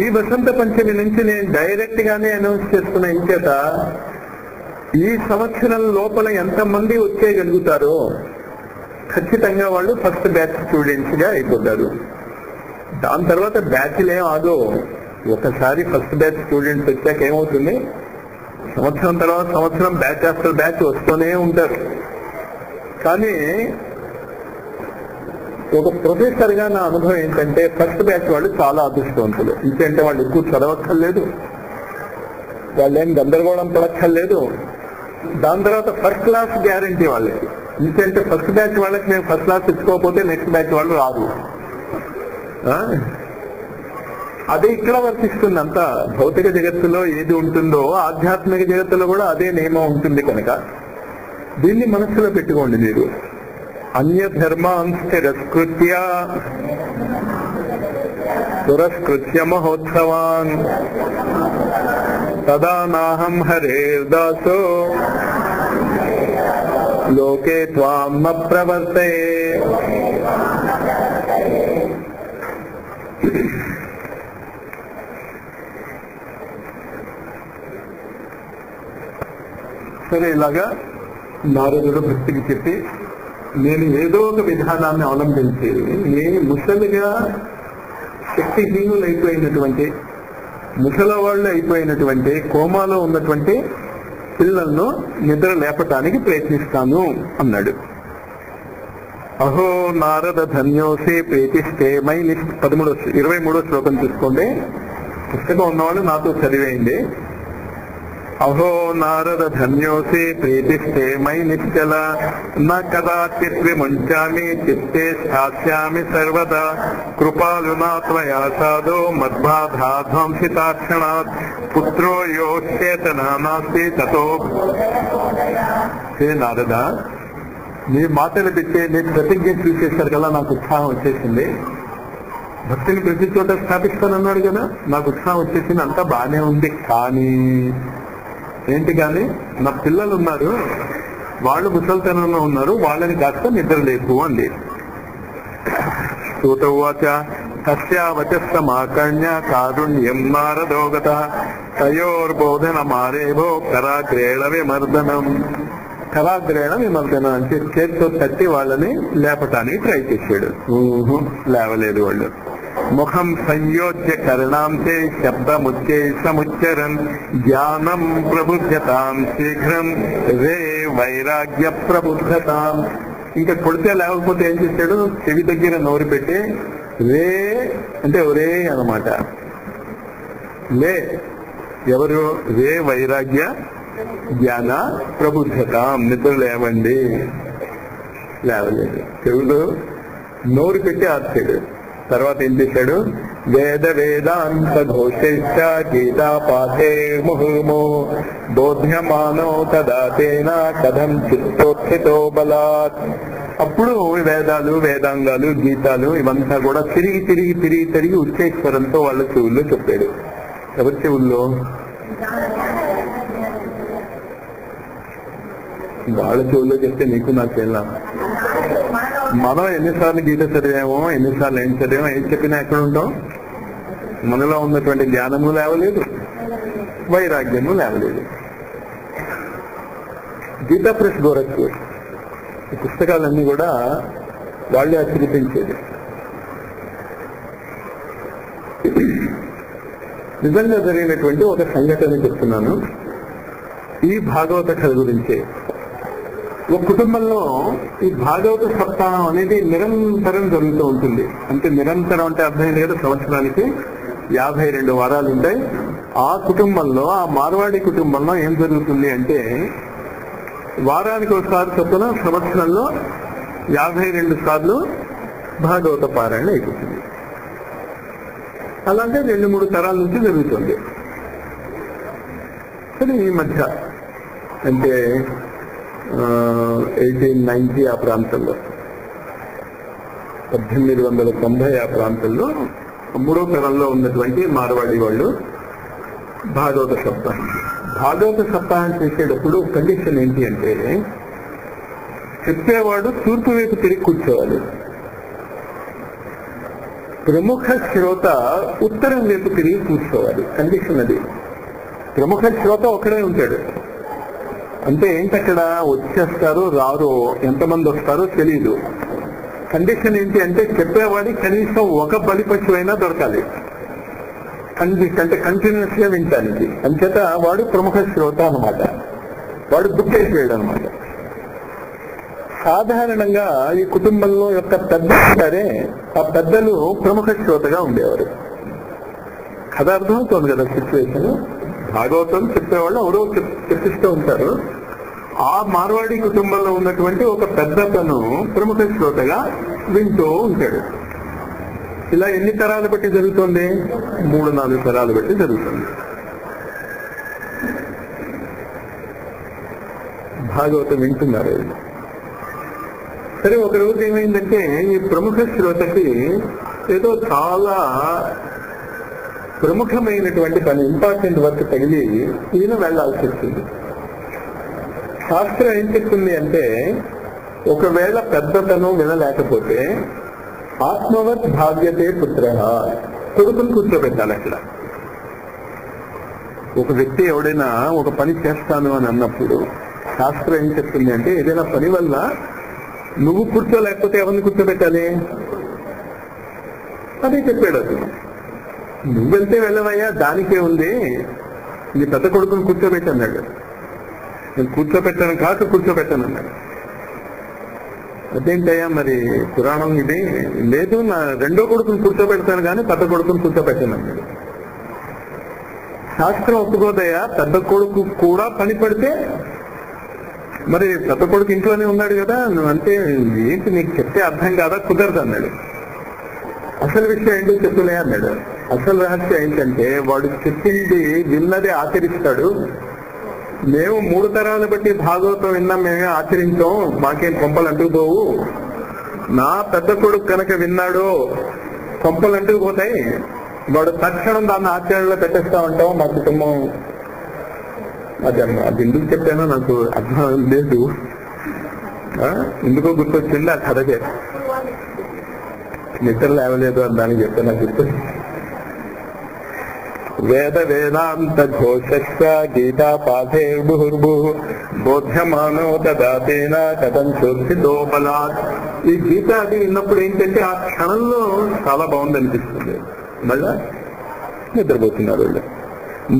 ఈ వసంత పంచమి నుంచి నేను డైరెక్ట్ గానే అనౌన్స్ చేసుకున్న ఇంచేత ఈ సంవత్సరం లోపల ఎంతమంది వచ్చేయగలుగుతారో ఖచ్చితంగా వాళ్ళు ఫస్ట్ బ్యాచ్ స్టూడెంట్స్ గా అయిపోతారు. దాని తర్వాత బ్యాచ్లు ఏం ఆగో. ఒకసారి ఫస్ట్ బ్యాచ్ స్టూడెంట్స్ వచ్చాక ఏమవుతుంది, సంవత్సరం తర్వాత సంవత్సరం బ్యాచ్ ఆఫ్టర్ బ్యాచ్ వస్తూనే ఉంటారు. కానీ ఒక ప్రొఫెసర్ గా నా అనుభవం ఏంటంటే ఫస్ట్ బ్యాచ్ వాళ్ళు చాలా అదృష్టవంతులు. ఇంకంటే వాళ్ళు ఎక్కువ చదవక్కర్లేదు, వాళ్ళు ఏం గందరగోళం పడక్కర్లేదు. దాని తర్వాత ఫస్ట్ క్లాస్ గ్యారంటీ వాళ్ళకి. ఇంకంటే ఫస్ట్ బ్యాచ్ వాళ్ళకి మేము ఫస్ట్ క్లాస్ తెచ్చుకోకపోతే నెక్స్ట్ బ్యాచ్ వాళ్ళు రాదు. అదే ఇక్కడ వర్తిస్తుంది. అంతా భౌతిక జగత్తులో ఏది ఉంటుందో ఆధ్యాత్మిక జగత్తులో కూడా అదే నియమం ఉంటుంది. కనుక దీన్ని మనస్సులో పెట్టుకోండి మీరు. అన్య ధర్మాన్ తిరస్కృత్య పురస్కృత్య మహోత్సవాన్ తదా నాహం హరేర్దాసో లోకే త్వాం న ప్రవర్తే. సరే, ఇలాగా నారదుడు భక్తికి చెప్పి నేను ఏదో ఒక విధానాన్ని అవలంబించి నేను ముసలిగా శక్తిహీనులు అయిపోయినటువంటి ముసలవాళ్ళు అయిపోయినటువంటి కోమాలో ఉన్నటువంటి పిల్లలను నిద్ర లేపటానికి ప్రయత్నిస్తాను అన్నాడు. అహో నారద ధన్యోసే ప్రేతిస్తే మై 23వ శ్లోకం చూసుకోండి. పుస్తకం ఉన్నవాళ్ళు నాతో చదివేయండి. అహో నారద ధన్యోసే ప్రీతిస్తే మై నిశ్చల న కదాచిత్ విముంచామి చిత్తే స్థాస్యామి సర్వదా కృపాలునా త్వయా సాధో మద్బాధా ధ్వంసితాక్షణాత్ పుత్రో యోచేతనా నాస్తి తతో. హే నారద, నీ మాటలు పెట్టి నీ ప్రతిజ్ఞ చూసేశారు కదా, నాకు ఉత్సాహం వచ్చేసింది. భక్తిని ప్రతి చోట స్థాపిస్తానన్నాడు కదా, నాకు ఉత్సాహం వచ్చేసింది. అంతా బాగానే ఉంది. కానీ ఏంటి కానీ నా పిల్లలు ఉన్నారు, వాళ్ళు ముసలితనంలో ఉన్నారు, వాళ్ళని కాస్త నిద్ర లేపు అంది. సూతవాచ తస్యావచస్తమాకర్ణ్య కారుణ్యం నారదోగత తయోర్బోధన మారేభో కరాగ్రేణ విమర్దనం. కరాగ్రేణ విమర్దనం అంటే చేతితో తట్టి వాళ్ళని లేపటానికి ట్రై చేశాడు. లేవలేదు వాళ్ళు. ముఖం సంయోజ్య కరుణాంతే శబ్దముచ్చే సముచ్చరన్ జ్ఞానం ప్రబుద్ధతాం శీఘ్రం రే వైరాగ్య ప్రబుద్ధతాం. ఇంకా కొడితే లేకపోతే ఏం చేశాడు, చెవి దగ్గర నోరు పెట్టి రే అంటే ఒరే అన్నమాట. లే ఎవరు? రే వైరాగ్య జ్ఞాన ప్రబుద్ధతాం, నిద్ర లేవండి. లేవలేదు. చెవులు నోరు పెట్టి ఆర్చాడు. తర్వాత ఏం చేశాడు, వేద వేదాంత ఘోషేశ్చ గీతా పాఠే ముహుర్మో బోధ్యమానో తదా తేన కథం చిత్తోత్థితో బలాత్. అప్పుడు వేదాలు వేదాంగాలు గీతాలు ఇవంతా కూడా తిరిగి తిరిగి తిరిగి తిరిగి ఉచ్చేశ్వరంతో వాళ్ళ చెవుల్లో చెప్పాడు. ఎవరి చెవుల్లో? వాళ్ళ చెవుల్లో చెప్తే నీకు నాకు ఎలా? మనం ఎన్నిసార్లు గీత చదివామో, ఎన్నిసార్లు ఏం చదివామో, ఏం చెప్పినా ఎక్కడ ఉంటాం? మనలో ఉన్నటువంటి జ్ఞానము లేవలేదు, వైరాగ్యము లేవలేదు. గీతా ప్రెస్ గోరఖ్పూర్ ఈ పుస్తకాలన్నీ కూడా వాళ్ళే అచ్చుపించేది. నిజంగా జరిగినటువంటి ఒక సంఘటన చెప్తున్నాను ఈ భాగవత కథ గురించే. ఒక కుటుంబంలో ఈ భాగవత సప్తాహం అనేది నిరంతరం జరుగుతూ ఉంటుంది. అంటే నిరంతరం అంటే అర్థం లేదు, సంవత్సరానికి 52 వారాలు ఉంటాయి. ఆ కుటుంబంలో, ఆ మార్వాడి కుటుంబంలో ఏం జరుగుతుంది అంటే వారానికి ఒకసారి చొప్పున సంవత్సరంలో 52 సార్లు భాగవత పారాయణ అయిపోతుంది. అలాగే 2-3 తరాల నుంచి జరుగుతుంది. కానీ ఈ మధ్య అంటే 1890 ఆ ప్రాంతంలో, 1890 ఆ ప్రాంతంలో 3వ తరంలో ఉన్నటువంటి మార్వాడి వాళ్ళు భాగవత సప్తాహం చేసేటప్పుడు కండిషన్ ఏంటి అంటే చెప్పేవాడు తూర్పు వైపు తిరిగి కూర్చోవాలి, ప్రముఖ శ్రోత ఉత్తరం వైపు తిరిగి కూర్చోవాలి. కండిషన్ అది. ప్రముఖ శ్రోత ఒకడే ఉంటాడు. అంటే ఏంటక్కడ వచ్చేస్తారు రారో, ఎంతమంది వస్తారో తెలియదు. కండిషన్ ఏంటి అంటే చెప్పేవాడి కనీసం ఒక బలిపశువు అయినా దొరకాలి. అంటే కంటిన్యూస్ గా వింటానికి. అంచేత వాడు ప్రముఖ శ్రోత అనమాట. వాడు బుక్ చేసి వేయడం అనమాట. సాధారణంగా ఈ కుటుంబంలో యొక్క పెద్దలు ఉంటారే, ఆ పెద్దలు ప్రముఖ శ్రోతగా ఉండేవారు. కథ అర్థమవుతుంది కదా సిచ్యువేషన్. భాగవతం చెప్పేవాళ్ళు ఎవరో చెప్పిస్తూ ఉంటారు. ఆ మార్వాడి కుటుంబంలో ఉన్నటువంటి ఒక పెద్దతను ప్రముఖ శ్రోతగా వింటూ ఉంటాడు. ఇలా ఎన్ని తరాలు బట్టి జరుగుతుంది? 3-4 తరాలు బట్టి జరుగుతుంది. భాగవతం వింటున్నారు. సరే, ఒక రోజు ఏమైందంటే ఈ ప్రముఖ శ్రోతకి ఏదో చాలా ప్రముఖమైనటువంటి పని, ఇంపార్టెంట్ వర్క్ తగిలి ఈయన వెళ్లాల్సి వచ్చింది. శాస్త్రం ఏం చెప్తుంది అంటే, ఒకవేళ పెద్దతను వినలేకపోతే ఆత్మవత్ భాగ్యతే పుత్ర, కొడుకుని కూర్చోబెట్టాలి. అక్కడ ఒక వ్యక్తి ఎవడైనా ఒక పని చేస్తాను అని అన్నప్పుడు శాస్త్రం ఏం చెప్తుంది అంటే, ఏదైనా పని వల్ల నువ్వు కూర్చోలేకపోతే ఎవరిని కూర్చోబెట్టాలి? అదే చెప్పాడు అతను. నువ్వెళ్తే వెళ్ళవయ్యా, దానికే ఉంది, నీ పెద్ద కొడుకుని కూర్చోబెట్టన్నాడు. నేను కూర్చోబెట్టాను కాక కూర్చోబెట్టాను అన్నాడు. అదేంటయ్యా మరి పురాణం ఇది? లేదు, నా రెండో కొడుకుని కూర్చోబెడతాను కానీ పెద్ద కొడుకుని కూర్చోబెట్టాను అన్నాడు. శాస్త్రం ఒప్పుకోదయ్యా, పెద్ద కొడుకు కూడా పని పడితే మరి పెద్ద కొడుకు ఇంట్లోనే ఉన్నాడు కదా, నువ్వంటే ఏంటి నీకు చెప్తే అర్థం కాదా? కుదరదు అన్నాడు. అసలు విషయం ఏంటో చెప్పులే అన్నాడు. అసలు రహస్యం ఏంటంటే, వాడు చెప్పింది విన్నదే ఆచరిస్తాడు. మేము 3 తరాలు బట్టి భాగవతం విన్నాం, మేమే ఆచరించాం, మాకేం కొంపలు అంటుకుపోవు. నా పెద్ద కొడుకు కనుక విన్నాడో కొంపలు అంటుకుపోతాయి, వాడు తక్షణం దాన్ని ఆచరణలో పెట్టేస్తా ఉంటాం. మా కుటుంబం అది ఎందుకు చెప్పానో నాకు అర్థం లేదు, ఎందుకో గుర్తొచ్చింది ఆ కథకే. నిద్ర లేవలేదు అని దానికి చెప్తే నాకు గుర్తు. వేద వేదాంత ఘోషశ్చ గీతా పాఠేర్భుర్భు బోధ్యమానో తదాతేన కథం శోధితో బలాత్. ఈ గీత అది విన్నప్పుడు ఏంటంటే ఆ క్షణంలో చాలా బాగుంది అనిపిస్తుంది. మళ్ళా నిద్రపోతున్నారు వాళ్ళు.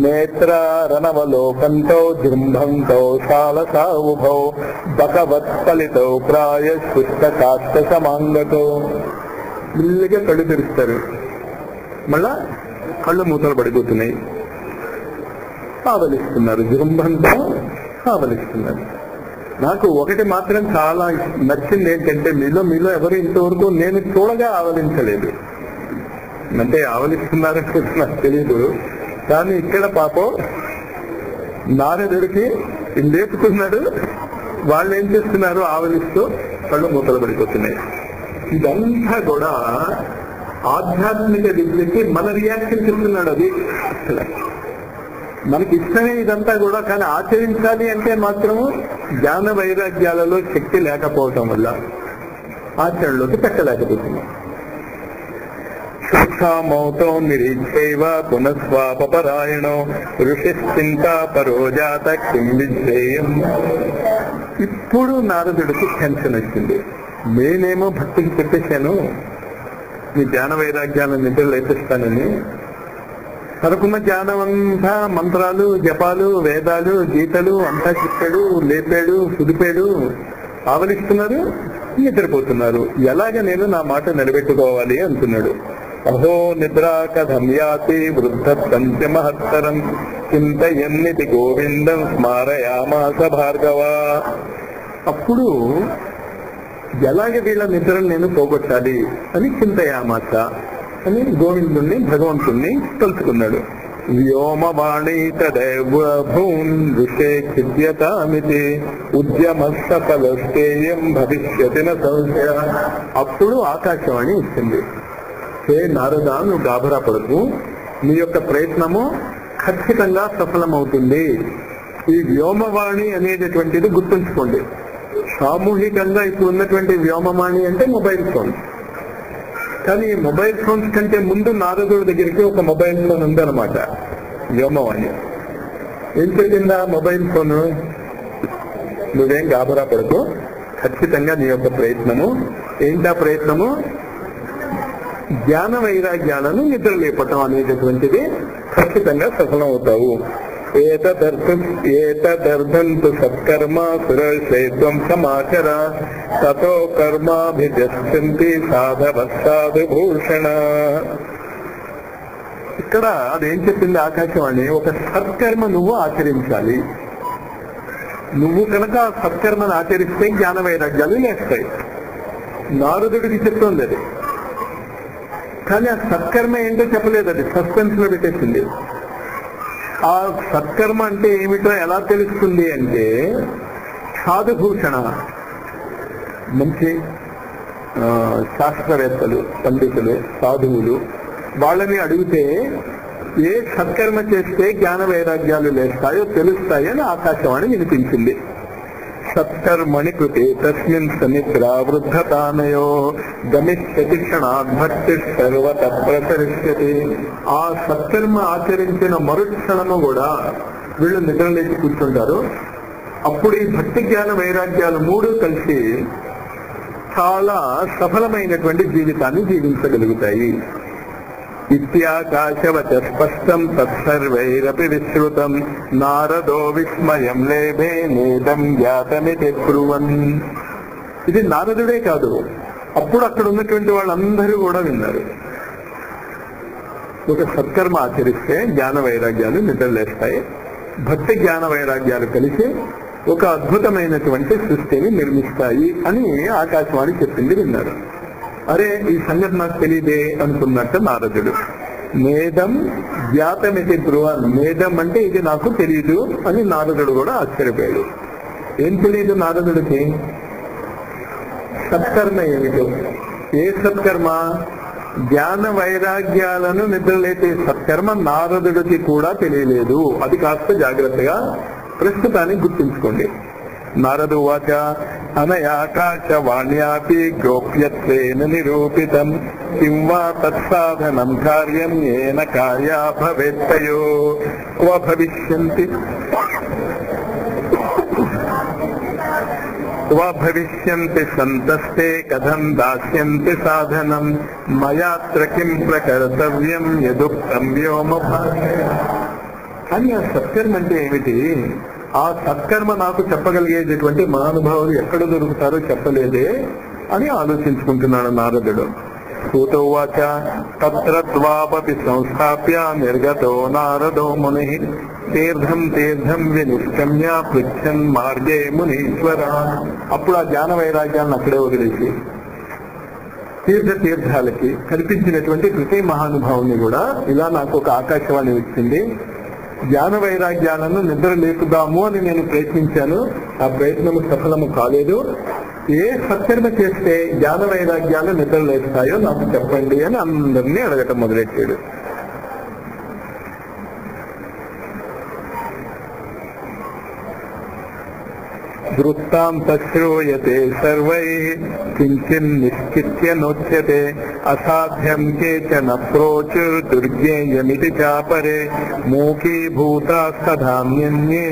నేత్రారణవలోకంతో జృంభంతో శాలసావుభౌ బకవత్పలితో ప్రాయ పుస్తకాస్త సమాంగతో. మెల్లిగా కళ్ళు తెరుస్తారు, మళ్ళా కళ్ళు మూతలు పడిపోతున్నాయి. ఆవలిస్తున్నారు, జృంభంతో ఆవలిస్తున్నారు. నాకు ఒకటి మాత్రం చాలా నచ్చింది ఏంటంటే, మీలో ఎవరు ఇంతవరకు నేను చూడగా ఆవలించలేదు. అంటే ఆవలిస్తున్నారంటే నాకు తెలియదు, కానీ ఇక్కడ పాపం నారదుడికి లేపుతున్నాడు, వాళ్ళు ఏం చేస్తున్నారు? ఆవలిస్తూ కళ్ళు మూతలు పడిపోతున్నాయి. ఇదంతా కూడా ఆధ్యాత్మిక విద్యకి మన రియాక్షన్ చెప్తున్నాడు. అది అసలు మనకి ఇష్టమే ఇదంతా కూడా, కానీ ఆచరించాలి అంటే మాత్రము జ్ఞాన వైరాగ్యాలలో శక్తి లేకపోవటం వల్ల ఆచరణలోకి పెట్టలేకపోతున్నాం. మౌతో నిరీక్షైవ పునఃస్వాపరాయణో ఋషిశ్చింతా పరోజాత కిం విజ్ఞేయం. ఇప్పుడు నారదుడికి టెన్షన్ వచ్చింది. నేనేమో భక్తికి చెప్పేశాను, నీ జ్ఞాన వైరాగ్యాలను నిద్ర లేపిస్తానని. తనకున్న జ్ఞానం అంతా మంత్రాలు, జపాలు, వేదాలు, గీతలు అంతా చెప్పాడు, లేపాడు, సుదిపాడు. ఆవలిస్తున్నారు, నిద్రపోతున్నారు. ఎలాగ నేను నా మాట నిలబెట్టుకోవాలి అంటున్నాడు. అహో నిద్రా కథం యాతి వృద్ధ మహత్తరం చింతయన్నితి గోవిందం స్మారయామాస భార్గవ. అప్పుడు ఎలాగ వీళ్ళ నిద్రను నేను పోగొట్టాలి అని చింతయామాస అని గోవిందుణ్ణి, భగవంతుణ్ణి తలుచుకున్నాడు. వ్యోమవాణి తదైవూన్ ఋషే క్షిద్యతామితి ఉద్యమస్తఫలస్తేయం భవిష్యతి న సంశయ. అప్పుడు ఆకాశవాణి ఇచ్చింది, హే నారద, నువ్వు గాబరా పడకు, నీ యొక్క ప్రయత్నము ఖచ్చితంగా సఫలమవుతుంది. ఈ వ్యోమవాణి అనేటటువంటిది గుర్తుంచుకోండి. సామూహికంగా ఇప్పుడు ఉన్నటువంటి వ్యోమవాణి అంటే మొబైల్ ఫోన్. కానీ ఈ మొబైల్ ఫోన్స్ కంటే ముందు నారదుడి దగ్గరికి ఒక మొబైల్ ఫోన్ ఉందన్నమాట, వ్యోమవాణి. ఏం చెప్పిందా మొబైల్ ఫోన్? నువ్వేం గాబరా పడకు, ఖచ్చితంగా నీ యొక్క ప్రయత్నము ఏంటా ప్రయత్నము? జ్ఞాన వైరాగ్యాలను నిద్ర లేపటం అనేటటువంటిది ఖచ్చితంగా సఫలం అవుతావు. ఏతదర్థంతు సత్కర్మ సురసేత్వం సమాచర తతో కర్మాభిజస్యంతి సాధవస్సాధుభూషణ. ఇక్కడ అదేం చెప్పింది ఆకాశవాణి, ఒక సత్కర్మ నువ్వు ఆచరించాలి. నువ్వు కనుక సత్కర్మను ఆచరిస్తే జ్ఞాన వైరాగ్యాలు లేస్తాయి. నారదుడికి చెప్తోంది అది. కానీ ఆ సత్కర్మ ఏంటో చెప్పలేదు, అది సస్పెన్స్ లో పెట్టేసింది. ఆ సత్కర్మ అంటే ఏమిటో ఎలా తెలుస్తుంది అంటే, సాధుభూషణ, మంచి శాస్త్రవేత్తలు, పండితులు, సాధువులు, వాళ్ళని అడిగితే ఏ సత్కర్మ చేస్తే జ్ఞాన వైరాగ్యాలు లేస్తాయో తెలుస్తాయి అని ఆకాశవాణి వినిపించింది. సత్కర్మణి కృతే తస్మిన్ సనిద్రా వృద్ధతానయో గమిష్యతి క్షణాద్భక్తి సర్వత ప్రసరిష్యతి. ఆ సత్కర్మ ఆచరించిన మరుక్షణము కూడా వీళ్ళు నిద్రలేచి కూర్చుంటారు. అప్పుడు ఈ భక్తి జ్ఞాన వైరాగ్యాలు మూడు కలిసి చాలా సఫలమైనటువంటి జీవితాన్ని జీవించగలుగుతాయి. ఇత్యాకాశవచ స్పష్టం తత్సర్వైరపి విశ్రుతం నారదో విస్మయం లేభే నేదం జ్ఞాతమితి బ్రువన్. ఇది నారదుడే కాదు, అప్పుడు అక్కడ ఉన్నటువంటి వాళ్ళందరూ కూడా విన్నారు. ఒక సత్కర్మ ఆచరిస్తే జ్ఞాన వైరాగ్యాలు నిద్రలేస్తాయి. భక్తి జ్ఞాన వైరాగ్యాలు కలిసి ఒక అద్భుతమైనటువంటి సృష్టిని నిర్మిస్తాయి అని ఆకాశవాణి చెప్పింది విన్నారు. అరే, ఈ సంగతి నాకు తెలియదే అనుకున్నట్టు నారదుడు. మేధం జ్ఞాతమితి బ్రువన్. మేధం అంటే ఇది నాకు తెలియదు అని నారదుడు కూడా ఆశ్చర్యపోయాడు. ఏం తెలియదు నారదుడికి? సత్కర్మ ఏమిటో. ఏ సత్కర్మ? జ్ఞాన వైరాగ్యాలను నిద్రలేపే సత్కర్మ నారదుడికి కూడా తెలియలేదు. అది కాస్త జాగ్రత్తగా ప్రస్తుతానికి గుర్తుంచుకోండి. నారదు వాచ అనయాకాశవాణ్యాపి గోప్యత్వేన నిరూపితం కిం వా తత్సాధనం కార్యం ఏన కార్యా భవేత్తయో క్వ భవిష్యంతి సంతస్తే కథం దాస్యంతి సాధనం మయాత్ర కిం ప్రకర్తవ్యం యదుక్తం వ్యోమ. కానీ ఆ సత్కర్మ అంటే ఏమిటి? ఆ సత్కర్మ నాకు చెప్పగలిగేటటువంటి మహానుభావులు ఎక్కడ దొరుకుతారో చెప్పలేదే అని ఆలోచించుకుంటున్నాడు నారదుడు. సూతోవాచ తత్ర ద్వాపపి సంస్థాప్య నిర్గతో నారదో ముని తీర్థం తీర్థం వినిష్కమ్య పృచ్చన్ మార్గే మునీశ్వర. అప్పుడు ఆ జ్ఞాన వైరాగ్యాలను అక్కడే వదిలేసి తీర్థాలకి కల్పించినటువంటి ప్రతి మహానుభావుని కూడా ఇలా నాకు ఒక ఆకాశవాణి వచ్చింది, జ్ఞాన వైరాగ్యాలను నిద్ర లేపుదాము అని నేను ప్రయత్నించాను. ఆ ప్రయత్నము సఫలము కాలేదు. ఏ సత్కర్మ చేస్తే జ్ఞాన వైరాగ్యాలు నిద్ర లేస్తాయో నాకు చెప్పండి అని అందరినీ అడగటం మొదలెట్టాడు. వృత్తాంత శ్రూయతే సర్వై కించిన్ నిశ్చిత్య నోచ్యతే అసాధ్యం కేచన ప్రోచుర్ దుర్గేయమితి చాపరే మూకీభూతాస్తధాన్యన్యే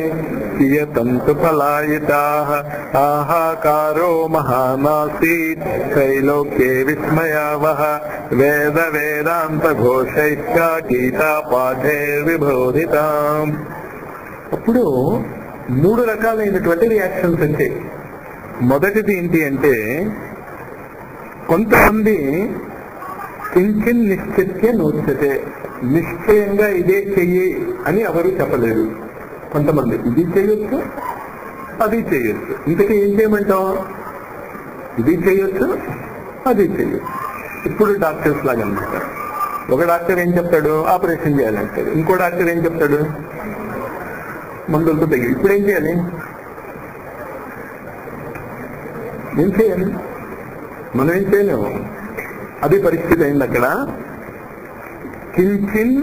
కియతంతు ఫలాయితాః ఆహాకారో మహానాసీత్ త్రైలోక్యే విస్మయావహ వేద వేదాంత ఘోషైశ్చ గీతా పాఠే విబోధితాం. అప్పుడు మూడు రకాలైనటువంటి రియాక్షన్స్ వచ్చాయి. మొదటిది ఏంటి అంటే, కొంతమంది కించిన్ నిశ్చిత్య నోచ్యతే, నిశ్చయంగా ఇదే చెయ్యి అని ఎవరు చెప్పలేదు. కొంతమంది ఇది చేయొచ్చు, అది చేయొచ్చు. ఇంతకీ ఏం చేయమంటాం? ఇది చేయొచ్చు, అది చేయొచ్చు. ఇప్పుడు డాక్టర్స్ లాగా అనిపిస్తారు. ఒక డాక్టర్ ఏం చెప్తాడు? ఆపరేషన్ చేయాలంటాడు. ఇంకో డాక్టర్ ఏం చెప్తాడు? మందులతో తగ్గి. ఇప్పుడు ఏం చేయాలి? ఏం చేయాలి? మనం ఏం చేయలేము. అది పరిస్థితి అయింది అక్కడ. కించిన్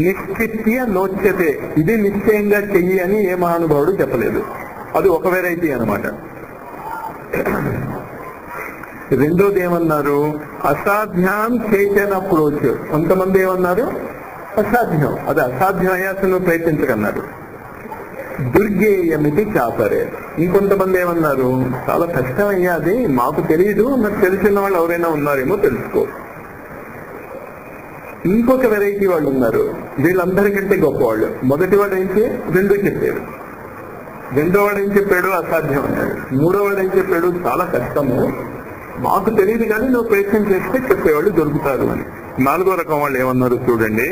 నిశ్చిత్య నోచ్యతే, ఇది నిశ్చయంగా చెయ్యి అని ఏ మహానుభావుడు చెప్పలేదు. అది ఒక వెరైటీ అన్నమాట. రెండోది ఏమన్నారు? అసాధ్యం కేచన అప్రోచ్. కొంతమంది ఏమన్నారు? అసాధ్యం, అది అసాధ్యం అయ్యాసను ప్రయత్నించకన్నారు. దుర్గేయమితి చాపరే. ఇంకొంతమంది ఏమన్నారు? చాలా కష్టం అయ్యాది, మాకు తెలియదు, నాకు తెలిసిన వాళ్ళు ఎవరైనా ఉన్నారేమో తెలుసుకో. ఇంకొక వెరైటీ వాళ్ళు ఉన్నారు, వీళ్ళందరికంటే గొప్పవాళ్ళు. మొదటి వాడు ఏంటి, రెండు చెప్పాడు. రెండో వాడు ఏం చెప్పాడు, అసాధ్యం అన్నాడు. మూడో వాడు ఏం చెప్పాడు, చాలా కష్టము, మాకు తెలియదు కానీ నువ్వు ప్రయత్నం చేస్తే చెప్పేవాళ్ళు దొరుకుతారు అని. నాలుగో రకం వాళ్ళు ఏమన్నారు చూడండి,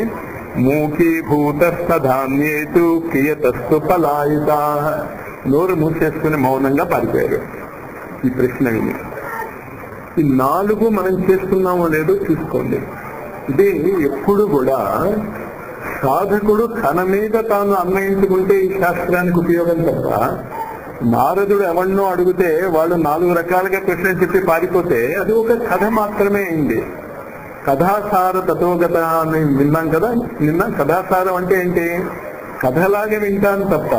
మూకీభూతస్థధాన్యేతు కియతస్తు పలాయిత. నోరు మూసేసుకుని మౌనంగా పారిపోయారు ఈ ప్రశ్న విని. ఈ నాలుగు మనం చేస్తున్నామో లేదో చూసుకోండి. ఇది ఎప్పుడు కూడా సాధకుడు తన మీద తాను అన్వయించుకుంటే ఈ శాస్త్రానికి ఉపయోగం తప్ప, నారదుడు ఎవరినో అడిగితే వాళ్ళు 4 రకాలుగా ప్రశ్నలు చెప్పి పారిపోతే అది ఒక కథ మాత్రమే అయింది. కథాసార తత్వగత అని విన్నాం కదా నిన్న. కథాసారం అంటే ఏంటి, కథలాగా వింటాను తప్ప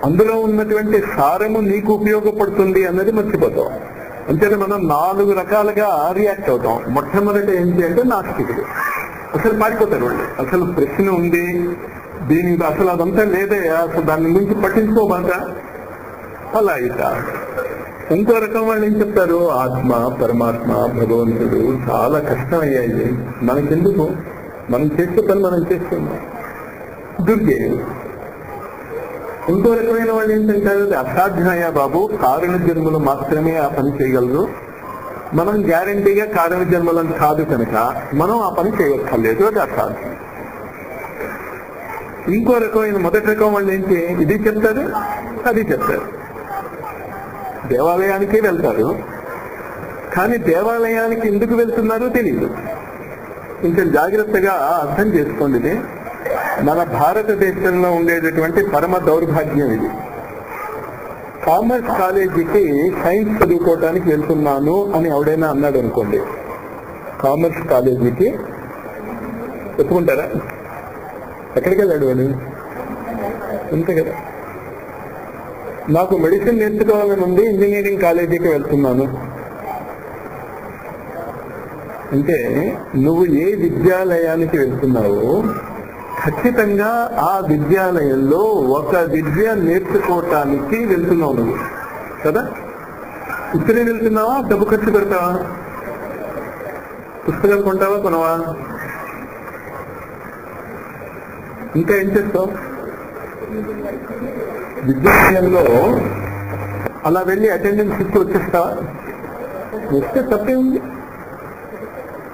అందులో ఉన్నటువంటి సారము నీకు ఉపయోగపడుతుంది అన్నది మర్చిపోతాం. అంటే మనం 4 రకాలుగా రియాక్ట్ అవుతాం. మొట్టమొదటి ఏంటి అంటే నాస్తికుడు, అసలు పారిపోతారు వాళ్ళు. అసలు ప్రశ్న ఉంది దీనికి, అసలు అదంతా లేదే, అసలు దాని గురించి పట్టించుకోబాక అలా అయితా. ఇంకో రకం వాళ్ళు ఏం చెప్తారు, ఆత్మ, పరమాత్మ, భగవంతుడు చాలా కష్టం అయ్యాయి, మనకెందుకు, మనం చేసే పని మనం చేస్తున్నాం, దుర్గే. ఇంకో రకమైన వాళ్ళు ఏంటంటారు, అసాధ్యమయ్యా బాబు, కారణ జన్మలు మాత్రమే ఆ పని చేయగలరు, మనం గ్యారంటీగా కారణ జన్మలను కాదు కనుక మనం ఆ పని చేయక్కర్లేదు, అది అసాధ్యం. ఇంకో రకమైన మొదటి రకం వాళ్ళు ఏంటి, ఇది చెప్తారు అది చెప్తారు. దేవాలయానికి వెళ్తారు కానీ దేవాలయానికి ఎందుకు వెళ్తున్నారో తెలియదు. కొంచెం జాగ్రత్తగా అర్థం చేసుకోండి. ఇది మన భారతదేశంలో ఉండేటటువంటి పరమ దౌర్భాగ్యం. ఇది కామర్స్ కాలేజీకి సైన్స్ చదువుకోవడానికి వెళ్తున్నాను అని ఎవడైనా అన్నాడు అనుకోండి, కామర్స్ కాలేజీకి ఒప్పుకుంటారా? ఎక్కడికి వెళ్ళాడు వాడు, అంతే కదా. నాకు మెడిసిన్ నేర్చుకోవాలని ఉంది, ఇంజనీరింగ్ కాలేజీకి వెళ్తున్నాను అంటే నువ్వు ఏ విద్యాలయానికి వెళ్తున్నావో ఖచ్చితంగా ఆ విద్యాలయంలో ఒక విద్య నేర్చుకోవటానికి వెళ్తున్నావు నువ్వు కదా. ఇక్కడే వెళ్తున్నావా, డబ్బు ఖర్చు పెడతావా, పుస్తకాలు కొంటావా, కొనవా, ఇంకా ఏం చేస్తావు? విద్యాలయంలో అలా వెళ్ళి అటెండెన్స్ ఇచ్చి వచ్చేస్తావా? వస్తే తప్పే ఉంది,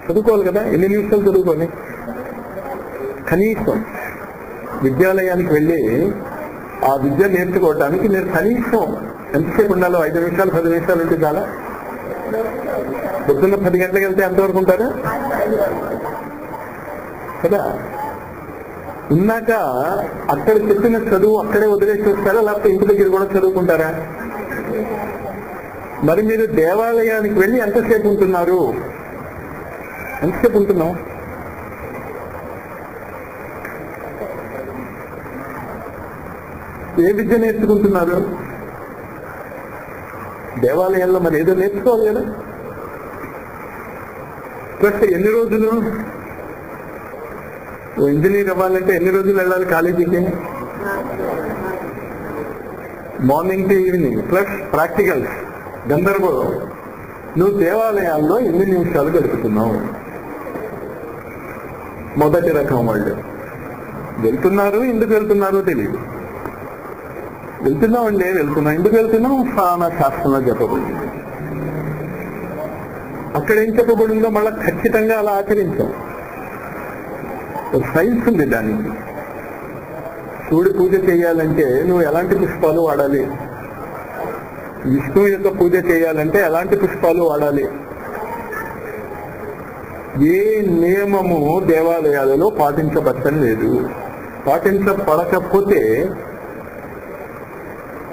చదువుకోవాలి కదా. ఎన్ని నిమిషాలు చదువుకోని, కనీసం విద్యాలయానికి వెళ్ళి ఆ విద్య నేర్చుకోవటానికి నేను కనీసం ఎంతసేపు ఉండాలో, 5 నిమిషాలు 10 నిమిషాలు ఉంటే చాలా. పొద్దున్న 10 గంటలకు వెళ్తే ఎంతవరకు ఉంటారా కదా. ఉన్నాక అక్కడ చెప్పిన చదువు అక్కడే వదిలేసి వస్తారా, లేకపోతే ఇంటి దగ్గర కూడా చదువుకుంటారా? మరి మీరు దేవాలయానికి వెళ్ళి ఎంతసేపు ఉంటున్నారు, ఎంతసేపు ఉంటున్నావు? ఏ విద్య నేర్చుకుంటున్నారు? దేవాలయంలో మరి ఏదో నేర్చుకోవాలి కదా. ప్లస్ ఎన్ని రోజులు, ఇంజనీర్ అవ్వాలంటే ఎన్ని రోజులు వెళ్ళాలి కాలేజీకి? Morning to evening plus practicals, గందరగోళం. నువ్వు దేవాలయాల్లో ఎన్ని నిమిషాలు గడుపుతున్నావు? మొదటి రకం వాళ్ళు వెళ్తున్నారు, ఎందుకు వెళ్తున్నారో తెలియదు. వెళ్తున్నామండి, వెళ్తున్నాం, ఎందుకు వెళ్తున్నాం? స్నాన శాస్త్రంలో చెప్పబడింది. అక్కడ ఏం చెప్పబడిందో మళ్ళా ఖచ్చితంగా అలా ఆచరించాం. సైన్స్ ఉంది దానికి. శివుడి పూజ చేయాలంటే నువ్వు ఎలాంటి పుష్పాలు వాడాలి, విష్ణువు యొక్క పూజ చేయాలంటే ఎలాంటి పుష్పాలు వాడాలి, ఏ నియమము దేవాలయాలలో పాటించబట్టం లేదు. పాటించబడకపోతే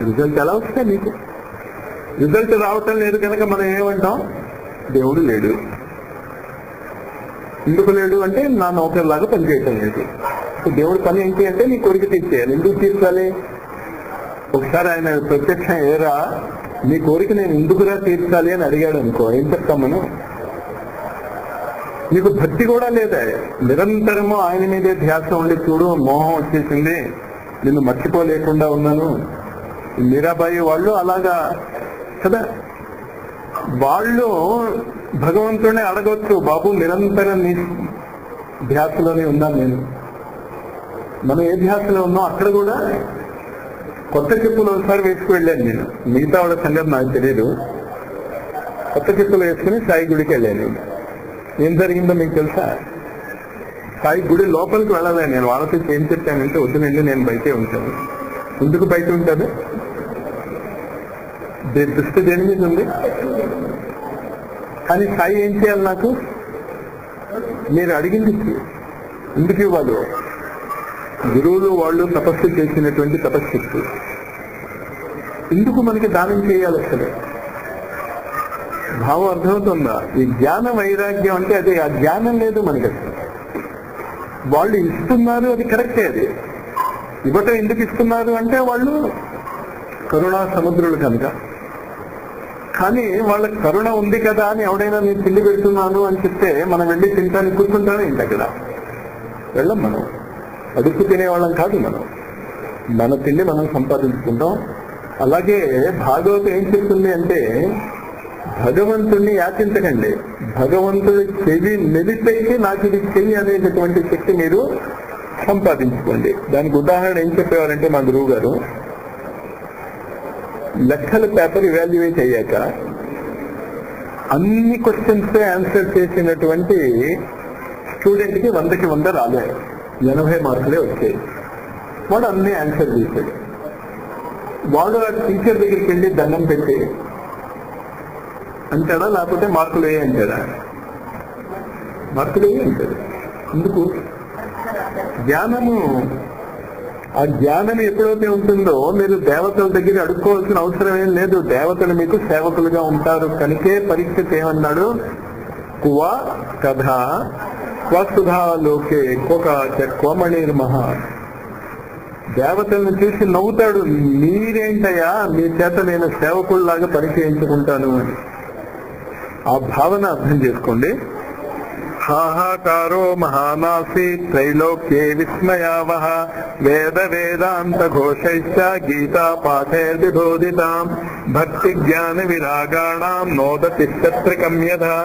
రిజల్ట్ ఎలా వస్తే నీకు? రిజల్ట్ రావటం లేదు కనుక మనం ఏమంటాం, దేవుడు లేడు. ఎందుకు లేడు అంటే నా నౌకర్లాగా పనిచేయటం లేదు. దేవుడి పని ఏంటి అంటే నీ కోరిక తీర్చేయాలి. ఎందుకు తీర్చాలి? ఒకసారి ఆయన ప్రత్యక్షం ఏరా నీ కోరిక నేను ఎందుకురా తీర్చాలి అని అడిగాడు అనుకో, ఏం చెప్తాం మనం? నీకు భక్తి కూడా లేదా, నిరంతరము ఆయన మీదే ధ్యాస ఉండి చూడు, మోహం వచ్చేసింది, నిన్ను మర్చిపోలేకుండా ఉన్నాను. మీరాబాయి వాళ్ళు అలాగా కదా. వాళ్ళు భగవంతుడిని అడగొచ్చు, బాబు నిరంతరం నీ ధ్యాసలోనే ఉన్నాను నేను. మనం ఏ ధ్యాసలో ఉన్నాం అక్కడ కూడా కొత్త చెప్పులు ఒకసారి వేసుకు వెళ్ళాను నేను. మిగతా వాళ్ళ సంగతి నాకు తెలియదు. కొత్త చెప్పులు వేసుకుని సాయి గుడికి వెళ్ళాను. ఏం జరిగిందో మీకు తెలుసా? సాయి గుడి లోపలికి వెళ్ళాలి. నేను వాళ్ళతో ఏం చెప్పానంటే వద్దునండి నేను బయటే ఉంటాను. ఎందుకు బయట ఉంటాను? దృష్టి దేని మీద ఉంది? కానీ సాయి ఏం చేయాలి నాకు? మీరు అడిగింది ఎందుకు ఇవ్వాలి? గురువులు వాళ్ళు తపస్సు చేసినటువంటి తపస్సు ఎందుకు మనకి దానం చేయాలి? అసలు భావం అర్థమవుతుందా? ఈ జ్ఞాన వైరాగ్యం అంటే అదే. ఆ జ్ఞానం లేదు మనకి. అసలు వాళ్ళు ఇస్తున్నారు, అది కరెక్టే. అది ఇవ్వటం ఎందుకు ఇస్తున్నారు అంటే వాళ్ళు కరుణా సముద్రులు కనుక. కానీ వాళ్ళ కరుణ ఉంది కదా అని ఎవడైనా నేను తిండి పెడుతున్నాను అని చెప్తే మనం వెళ్ళి తింటానికి కూర్చుంటానే ఇంటి అక్కడ వెళ్ళం. మనం అడుక్కు తినేవాళ్ళం కాదు. మన తిండి మనం సంపాదించుకుంటాం. అలాగే భాగవతం ఏం చెప్తుంది అంటే భగవంతుణ్ణి యాచించకండి, భగవంతుడి చెవి మెలిపెట్టి నాకు ఇది చెయ్యి అనేటటువంటి శక్తి మీరు సంపాదించుకోండి. దానికి ఉదాహరణ ఏం చెప్పేవారంటే మా గురువు గారు లెక్కల పేపర్ ఇవాల్యుయేట్ అయ్యాక అన్ని క్వశ్చన్స్ ఆన్సర్ చేసినటువంటి స్టూడెంట్ కి 100కి 100 రాలే, 80 మార్కులే వచ్చాయి. వాడు అన్ని ఆన్సర్ చేశాడు. వాడు ఆ టీచర్ దగ్గరికి వెళ్ళి దండం పెట్టి అంటాడా లేకపోతే మార్కులు ఏ అంటాడా? మార్కులు ఏ అంటాడు. ఎందుకు? జ్ఞానము. ఆ జ్ఞానం ఎప్పుడైతే ఉంటుందో మీరు దేవతల దగ్గర అడుక్కోవాల్సిన అవసరం ఏం లేదు. దేవతలు మీకు సేవకులుగా ఉంటారు. కనుకే పరీక్ష ఏమన్నాడు? కువా కథ స్వసుధాలోకే కోకాచ కోమణిర్మహా. దేవతలను చూసి నవ్వుతాడు, మీరేంటయ్యా మీ చేత నేను సేవకుల్లాగా పరిచయించుకుంటాను అని. ఆ భావన అర్థం చేసుకోండి. హాహాకారో మహానాసి త్రైలోక్యే విస్మయావహ వేద వేదాంత ఘోషైశ్చ గీతా పాఠైర్విబోధితాం భక్తి జ్ఞాన విరాగాణాం నోదతి శత్రుకం యథా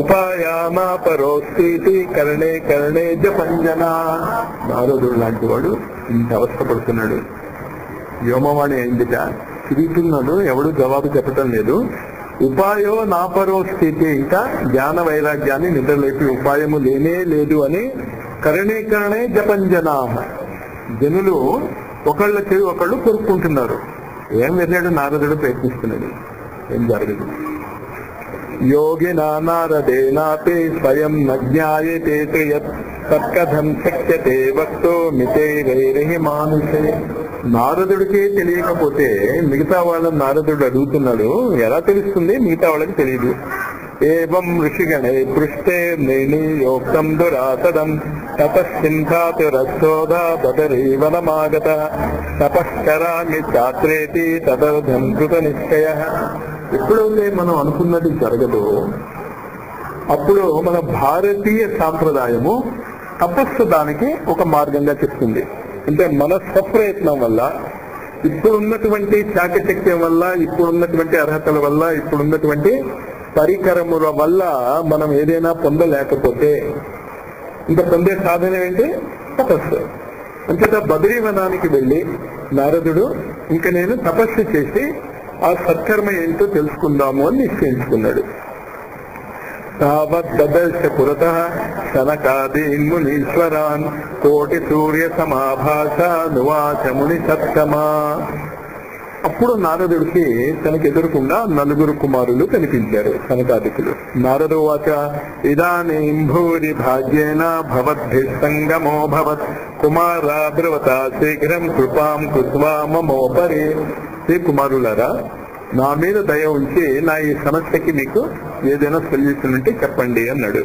ఉపాయామా పరోస్తి కరణే కరణే జపంజనా. నారదుడు లాంటి వాడు ఇంత అవస్థపడుతున్నాడు. వ్యోమవాణి అయిందిట, తిరుగుతున్నాడు, ఎవడు జవాబు చెప్పటం లేదు. ఉపాయో నాపరో స్థితి, ఇంకా జ్ఞాన వైరాగ్యాన్ని నిద్రలేపి ఉపాయము లేనే లేదు అని కరణీకరణే జపంజనా. జనులు ఒకళ్ళ చెవి ఒకళ్ళు కొరుక్కుంటున్నారు. ఏం వెళ్ళాడు? నారదుడు ప్రయత్నిస్తున్నాడు, ఏం జరగదు. యోగినా నారదేనాపి స్వయం నజ్ఞాయతే తత్కథం శక్యతే వక్తో మితైరైర్హి మానుషే. నారదుడికే తెలియకపోతే మిగతా వాళ్ళని నారదుడు అడుగుతున్నాడు, ఎలా తెలుస్తుంది? మిగతా వాళ్ళకి తెలియదు. ఏవం ఋషిగణే పృష్టే నిర్ణీయోక్తం దురాసదం తపశ్చింతాతిరస్తోధ బదరీవనమాగత తపశ్చరామి చాత్రేతి తదర్థం కృత నిశ్చయ. ఎప్పుడైతే మనం అనుకున్నది జరగదో అప్పుడు మన భారతీయ సాంప్రదాయము తపస్సు దానికి ఒక మార్గంగా చెప్తుంది. అంటే మన స్వప్రయత్నం వల్ల, ఇప్పుడున్నటువంటి చాకచక్యం వల్ల, ఇప్పుడున్నటువంటి అర్హతల వల్ల, ఇప్పుడున్నటువంటి పరికరముల వల్ల మనం ఏదైనా పొందలేకపోతే ఇంకా పొందే సాధన ఏంటి? తపస్సు. అంతేత బద్రీవనానికి వెళ్ళి నారదుడు ఇంకా నేను తపస్సు చేసి ఆ సత్కర్మ ఏంటో తెలుసుకుందాము అని నిశ్చయించుకున్నాడు. తావద్దర్శ పురతః శనకాదీన్ మునీశ్వరాన్ కోటి సూర్య సమాభాష నువాచ ముని సత్తమా. అప్పుడు నారదుడికి తనకు ఎదురుకుండా 4 కుమారులు కనిపించారు, సనకాదికులు. నారదు వాచ ఇదానీం భూరి భాగ్యేన భవద్భిః సంగమో భవత్ కుమారా బ్రవత శీఘ్రం కృపాం కృత్వా మమోపరి. శ్రీ కుమారులారా, నా మీద దయ ఉంచి నా ఈ సమస్యకి మీకు ఏదైనా సొల్యూషన్ ఉంటే చెప్పండి అన్నాడు.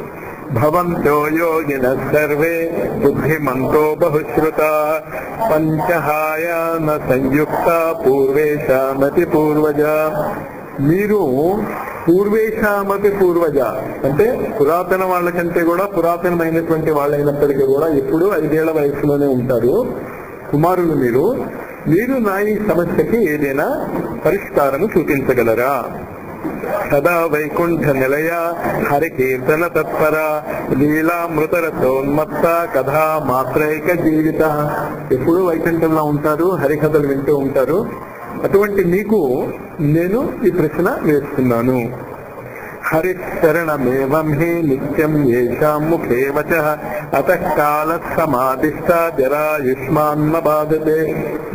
భవంతో యోగిన సర్వే బుద్ధిమంతో బహుశ్రుత పంచహాయాన సంయుక్త పూర్వేశామతి పూర్వజ. మీరు పూర్వేశామతి పూర్వజ అంటే పురాతన వాళ్ళకంటే కూడా పురాతనమైనటువంటి వాళ్ళైనప్పటికీ కూడా ఎప్పుడు 5 ఏళ్ల వయసులోనే ఉంటారు కుమారులు. మీరు నా ఈ సమస్యకి ఏదైనా పరిష్కారము చూపించగలరా? సదా వైకుంఠ నిలయ హరి కీర్తన తత్పర లీలామృతరసోన్మత్త కథా మాత్రైక జీవిత. ఎప్పుడూ వైకుంఠంలో ఉంటారు, హరికథలు వింటూ ఉంటారు. అటువంటి మీకు నేను ఈ ప్రశ్న వేస్తున్నాను. హరిశరణమేవం హి నిత్యం యేషాం ముఖే వచః అతః కాల సమాధిష్ట జరాయుష్మాన్న బాధతే.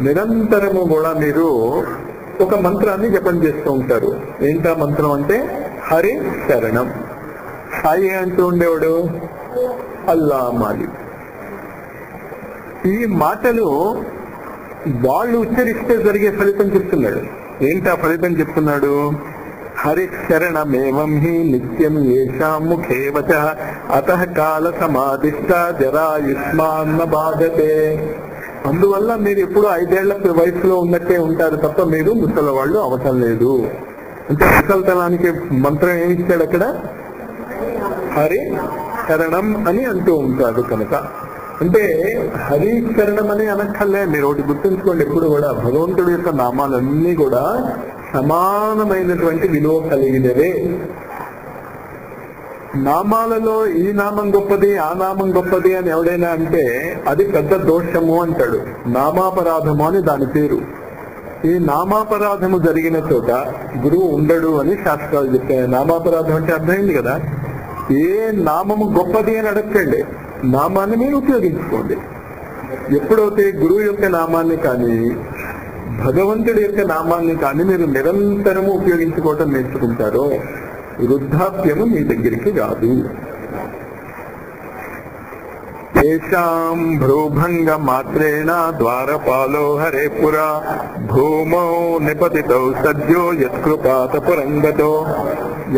నిరంతరము కూడా మీరు ఒక మంత్రాన్ని జపం చేస్తూ ఉంటారు. ఏంటా మంత్రం అంటే హరి శరణం. సాయి అంటూ ఉండేవాడు అల్లా మాలిక్. ఈ మాటలు వాళ్ళు ఉచ్చరిస్తే జరిగే ఫలితం చెప్తున్నాడు. ఏంటా ఫలితం చెప్తున్నాడు? హరిశరణమేవం హి నిత్యం యేషాం ముఖే వచః అతః కాల సమాధిష్ట జరాయుష్మాన్న బాధతే. అందువల్ల మీరు ఎప్పుడు 5 ఏళ్ల వయసులో ఉన్నట్టే ఉంటారు తప్ప మీరు ముసలి వాళ్ళు అవసరం లేదు. అంటే ముసలితనానికి మంత్రం ఏమి ఇచ్చాడు అక్కడ? హరి శరణం అని అంటూ ఉంటాడు. కనుక అంటే హరి శరణం అని అనక్కర్లే. మీరు ఒకటి గుర్తుంచుకోండి, ఎప్పుడు కూడా భగవంతుడి యొక్క నామాలన్నీ కూడా సమానమైనటువంటి విలువ కలిగినవే. నామాలలో ఈ నామం గొప్పది ఆ నామం గొప్పది అని ఎవడైనా అంటే అది పెద్ద దోషము అంటాడు. నామాపరాధము అని దాని పేరు. ఈ నామాపరాధము జరిగిన చోట గురువు ఉండడు అని శాస్త్రాలు చెప్పాయి. నామాపరాధం అంటే అర్థమైంది కదా. ఏ నామము గొప్పది అని అడగండి, నామాన్ని మీరు ఉపయోగించుకోండి. ఎప్పుడైతే గురువు యొక్క నామాన్ని కానీ భగవంతుడి యొక్క నామాన్ని కానీ మీరు నిరంతరము ఉపయోగించుకోవటం నేర్చుకుంటారో వృద్ధాప్యము మీ దగ్గరికి రాదు. ఏషాం భ్రూభంగ మాత్రేణ ద్వారపాలో హరే పురా భూమౌ నిపతితౌ సద్యో యత్కృపాత పురంగతో.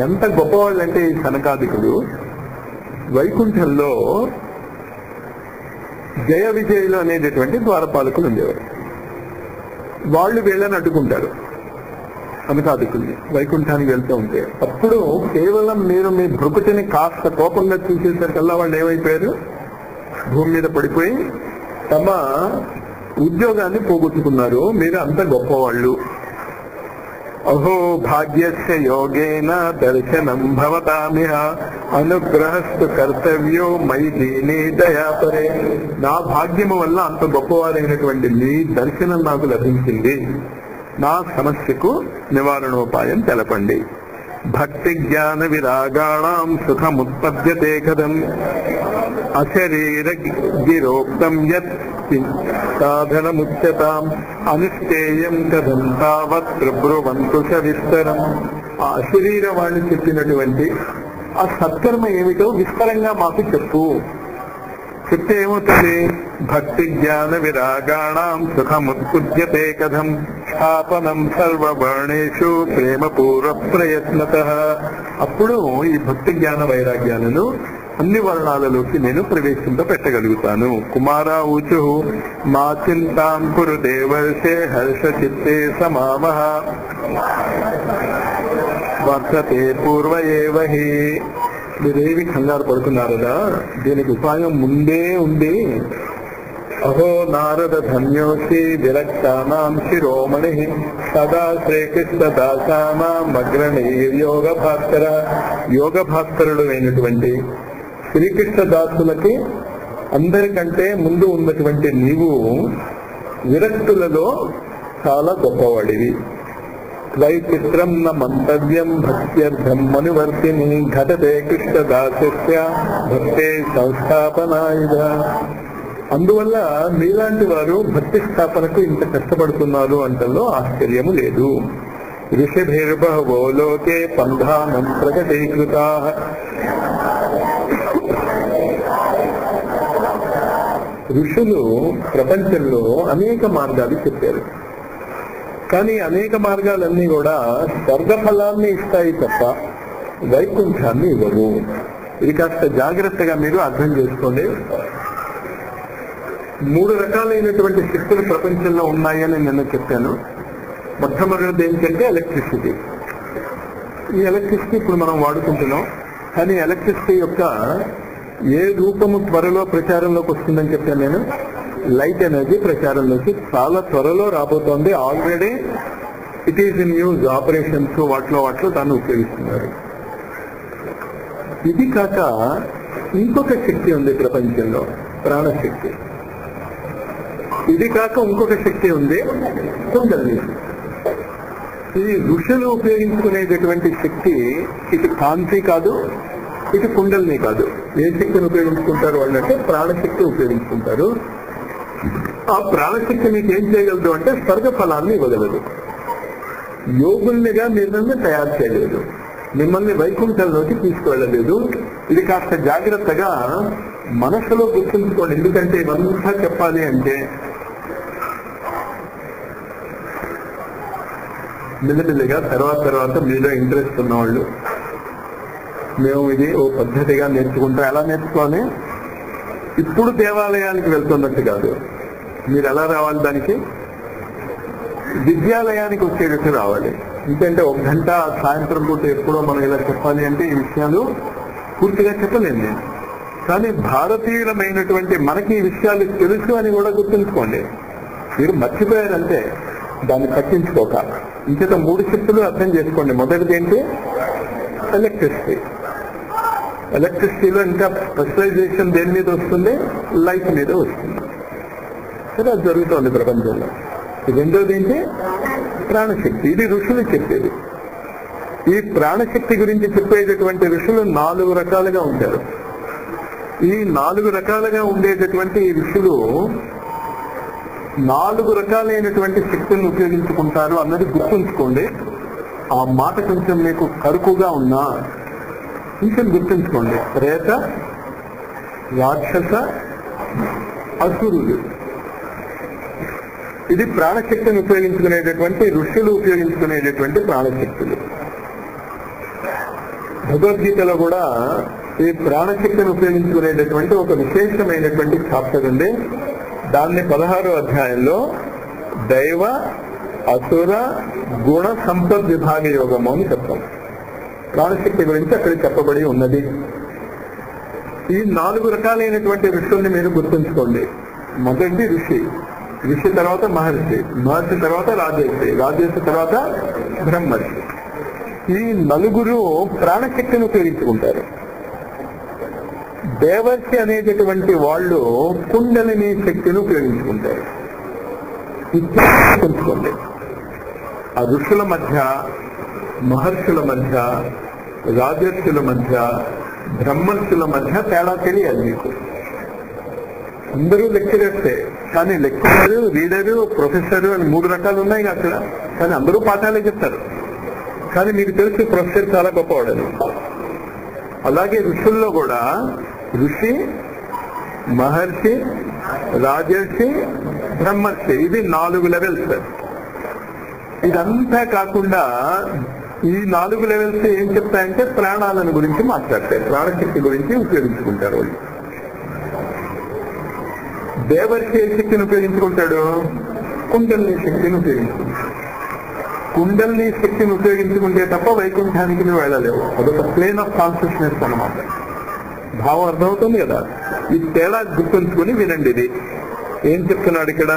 ఎంత గొప్పవాళ్ళంటే ఈ సనకాదికుడు వైకుంఠంలో జయ విజయులు అనేటటువంటి ద్వారపాలకులు ఉండేవారు. వాళ్ళు వీళ్ళని అడ్డుకుంటారు సనకాదికుల్ని వైకుంఠానికి వెళ్తూ ఉంటే. అప్పుడు కేవలం మీరు మీ భృకుటిని కాస్త కోపంగా చూసేసరికల్లా వాళ్ళు ఏమైపోయారు? భూమి మీద పడిపోయి తమ ఉద్యోగాన్ని పోగొట్టుకున్నారు. మీరు అంత గొప్పవాళ్ళు. అహో భాగ్యస్య యోగేన దర్శనం భవతామిహ అనుగ్రహస్తు కర్తవ్యో మై దీని దయాపరే. నా భాగ్యము వల్ల అంత గొప్పవారైనటువంటి మీ దర్శనం నాకు లభించింది. నా సమస్యకు నివారణోపాయం తెలపండి. భక్తి జ్ఞాన విరాగాణం సుఖముత్పద్యతే కథం అశరీర గిరోక్తం యత్ సాధనముచ్యతాం అనుష్ఠేయం కథం తావత్ ప్రభ్రువంతు విస్తరం. ఆ అశరీర వాళ్ళు చెప్పినటువంటి ఆ సత్కర్మ ఏమిటో విస్తరంగా మాకు చెప్పు. చెప్తే ఏమవుతుంది? భక్తి జ్ఞాన విరాగాణం సుఖముత్పద్యతే కథం స్థాపనం సర్వవర్ణేషు ప్రేమ పూర్వ ప్రయత్నతః. అప్పుడు ఈ భక్తి జ్ఞాన వైరాగ్యాలను అన్ని వర్ణాలలోకి నేను ప్రవేశింప పెట్టగలుగుతాను. కుమార ఊచు మా చింతాం కురు దేవర్షే హర్ష చిత్తే సమావహ వర్షతే పూర్వ ఏవ హి. మీరేమి కంగారు పడుతున్నారదా? దీనికి ఉపాయం ముందే ఉంది. అహో నారద ధన్యోసి విరక్తానాం శిరోమణి సదా శ్రీకృష్ణ దాసానాం అగ్రణీర్యోగ భాస్కర. యోగ భాస్కరుడు అయినటువంటి శ్రీకృష్ణ దాసులకి అందరికంటే ముందు ఉన్నటువంటి నీవు విరక్తులలో చాలా గొప్పవాడివి. వైచిత్రం న మంతవ్యం భక్త్యర్థం మనువర్తిని ఘటతే కృష్ణదాస్య భక్తే సంస్థాపనాయుధ. అందువల్ల మీలాంటి వారు భక్తి స్థాపనకు ఇంత కష్టపడుతున్నారు అంటలో ఆశ్చర్యము లేదు. ఋషిభిర్బహవో లోకే పంధానం ప్రకటీకృతాః. ఋషులు ప్రపంచంలో అనేక మార్గాలు చెప్పారు. కానీ అనేక మార్గాలన్నీ కూడా స్వర్గఫలాన్ని ఇస్తాయి తప్ప వైకుంఠాన్ని ఇవ్వవు. ఇది కాస్త జాగ్రత్తగా మీరు అర్థం చేసుకోండి. 3 రకాలైనటువంటి శక్తులు ప్రపంచంలో ఉన్నాయని నిన్న చెప్పాను. మొట్టమొదటిది ఏంటంటే ఎలక్ట్రిసిటీ. ఈ ఎలక్ట్రిసిటీ ఇప్పుడు మనం వాడుకుంటున్నాం. కానీ ఎలక్ట్రిసిటీ యొక్క ఏ రూపము త్వరలో ప్రచారంలోకి వస్తుందని చెప్పాను నేను. లైట్ ఎనర్జీ ప్రచారంలోకి చాలా త్వరలో రాబోతోంది. Already it is in use operations వాటిలో దాన్ని ఉపయోగిస్తున్నారు. ఇది కాక ఇంకొక శక్తి ఉంది ప్రపంచంలో, ప్రాణశక్తి. ఇది కాక ఇంకొక శక్తి ఉంది, కుండలిని. ఈ ఋషులు ఉపయోగించుకునేటటువంటి శక్తి ఇటు కాంతి కాదు, ఇటు కుండలిని కాదు. ఏ శక్తిని ఉపయోగించుకుంటారు వాళ్ళంటే ప్రాణశక్తి ఉపయోగించుకుంటారు. ఆ ప్రాణశక్తి మీకు ఏం చేయగలదు అంటే స్వర్గ ఫలాన్ని ఇవ్వగలదు. యోగుల్నిగా మిమ్మల్ని తయారు చేయలేదు, మిమ్మల్ని వైకుంఠంలోకి తీసుకువెళ్ళలేదు. ఇది కాస్త జాగ్రత్తగా మనసులో గుర్తుంచుకోండి. ఎందుకంటే ఇవంతా చెప్పాలి అంటే మెల్లిమెల్లిగా తర్వాత మీలో ఇంట్రెస్ట్ ఉన్నవాళ్ళు, మేము ఇది ఓ పద్ధతిగా నేర్చుకుంటాం. ఎలా నేర్చుకోవాలి? ఇప్పుడు దేవాలయానికి వెళ్తున్నట్టు కాదు. మీరు ఎలా రావాలి? దానికి విద్యాలయానికి వచ్చేటట్టు రావాలి. ఎందుకంటే 1 గంట సాయంత్రం పూట ఎప్పుడో మనం ఇలా చెప్పాలి అంటే ఈ విషయాలు పూర్తిగా చెప్పలేను నేను. కానీ భారతీయులమైనటువంటి మనకి ఈ విషయాలు తెలుసు అని కూడా గుర్తుంచుకోండి. మీరు మర్చిపోయారంటే దాన్ని పట్టించుకోక. ఇంకేత 3 శక్తులు అర్థం చేసుకోండి. మొదటిది ఏంటి? ఎలక్ట్రిసిటీ. ఎలక్ట్రిసిటీలో ఇంకా స్పెషలైజేషన్ దేని మీద వస్తుంది? లైట్ మీద వస్తుంది. సరే, అది జరుగుతుంది ప్రపంచంలో. రెండోది ఏంటి? ప్రాణశక్తి. ఇది ఋషులు చెప్పేది. ఈ ప్రాణశక్తి గురించి చెప్పేటటువంటి ఋషులు 4 రకాలుగా ఉంటారు. ఈ 4 రకాలుగా ఉండేటటువంటి ఈ ఋషులు 4 రకాలైనటువంటి శక్తులను ఉపయోగించుకుంటారు అన్నది గుర్తుంచుకోండి. ఆ మాట కొంచెం మీకు కరుకుగా ఉన్నా కొంచెం గుర్తుంచుకోండి. ప్రేత, రాక్షస, అసురులు. ఇది ప్రాణశక్తిని ఉపయోగించుకునేటటువంటి ఋషులు ఉపయోగించుకునేటటువంటి ప్రాణశక్తులు. భగవద్గీతలో కూడా ఈ ప్రాణశక్తిని ఉపయోగించుకునేటటువంటి ఒక విశేషమైనటువంటి చాప్టర్ ఉంది. దాన్ని 16వ అధ్యాయంలో దైవ అసుర గుణ సంపద్ విభాగ యోగము అని చెప్తాం. ప్రాణశక్తి గురించి అక్కడ చెప్పబడి ఉన్నది. ఈ 4 రకాలైనటువంటి ఋషుల్ని మీరు గుర్తుంచుకోండి. మొదటి ఋషి, ఋషి తర్వాత మహర్షి, మహర్షి తర్వాత రాజర్షి, రాజర్షి తర్వాత బ్రహ్మర్షి. ఈ 4 ప్రాణశక్తిని ఉపయోగించుకుంటారు. దేవర్షి అనేటటువంటి వాళ్ళు కుండలిని శక్తిని ఉపయోగించుకుంటారు. తెలుసుకోండి. ఆ ఋషుల మధ్య, మహర్షుల మధ్య, రాజర్షుల మధ్య, బ్రహ్మర్షుల మధ్య తేడా తెలియాలి మీకు. అందరూ లెక్చరర్సే, కానీ లెక్చరరు, రీడరు, ప్రొఫెసరు అని 3 రకాలు ఉన్నాయి అక్కడ. కానీ అందరూ పాఠాలే చెప్తారు. కానీ మీకు తెలుసు ప్రొఫెసర్ చాలా గొప్పవాడని. అలాగే ఋషుల్లో కూడా ఋషి, మహర్షి, రాజర్షి, బ్రహ్మర్షి, ఇది 4 లెవెల్స్. ఇదంతా కాకుండా ఈ 4 లెవెల్స్ ఏం చెప్తాయంటే ప్రాణాలను గురించి మాట్లాడతాయి. ప్రాణశక్తి గురించి ఉపయోగించుకుంటారు వాళ్ళు. దేవర్షి ఏ శక్తిని ఉపయోగించుకుంటాడు? కుండలిని శక్తిని ఉపయోగించుకుంటాడు. కుండలిని శక్తిని ఉపయోగించుకుంటే తప్ప వైకుంఠానికి నువ్వు వెళ్ళలేవు. అదొక ప్లేన్ ఆఫ్ కాన్షియస్నెస్ అన్నమాట. భావం అర్థమవుతుంది కదా. ఈ తేడా గుర్తుంచుకుని వినండి. ఇది ఏం చెప్తున్నాడు ఇక్కడ?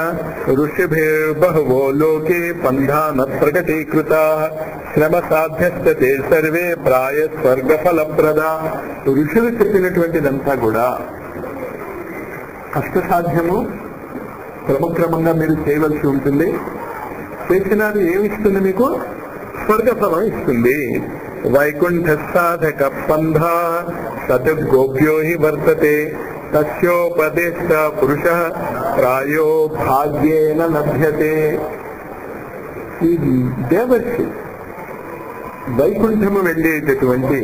ఋషిభే బహవో లోకే పంధాన ప్రకటీకృత శ్రమ సాధ్యస్తే సర్వే ప్రాయ స్వర్గ ఫలప్రద. ఋషులు చెప్పినటువంటిదంతా కూడా కష్టసాధ్యము, క్రమక్రమంగా మీరు చేయవలసి ఉంటుంది. చేసినారు ఏమిస్తుంది? మీకు స్వర్గఫలం ఇస్తుంది. వైకుంఠ సాధక పంధ సత్ గోప్యో హి వర్తతే తస్యోపదేశ పురుష ప్రాయో భాగ్యేన లభ్యతే. ఈ దేవర్షి వైకుంఠము వెళ్ళేటటువంటి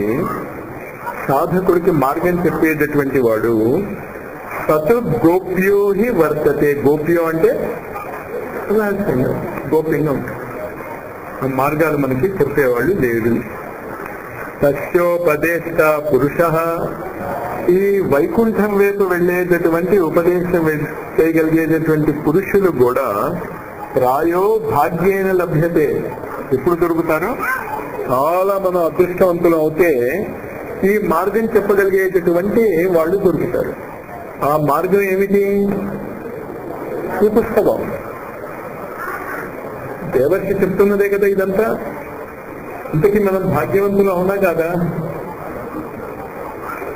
సాధకుడికి మార్గం చెప్పేటటువంటి వాడు సత్ గోప్యో హి వర్తతే. గోప్యో అంటే రహస్యంగా, గోప్యంగా ఉంటారు. ఆ మార్గాలు మనకి చెప్పేవాళ్ళు లేదు. తస్యోపదేశ పురుష, ఈ వైకుంఠం వైపు వెళ్ళేటటువంటి ఉపదేశం చేయగలిగేటటువంటి పురుషులు కూడా ప్రాయో భాగ్యేన లభ్యతే. ఎప్పుడు దొరుకుతారో? చాలా మనం అదృష్టవంతులు అవుతే ఈ మార్గం చెప్పగలిగేటటువంటి వాళ్ళు దొరుకుతారు. ఆ మార్గం ఏమిటి? ఈ పుస్తకం. దేవర్షి చెప్తున్నదే కదా ఇదంతా. ఇంతకీ మనం భాగ్యవంతులు అవునా కాదా?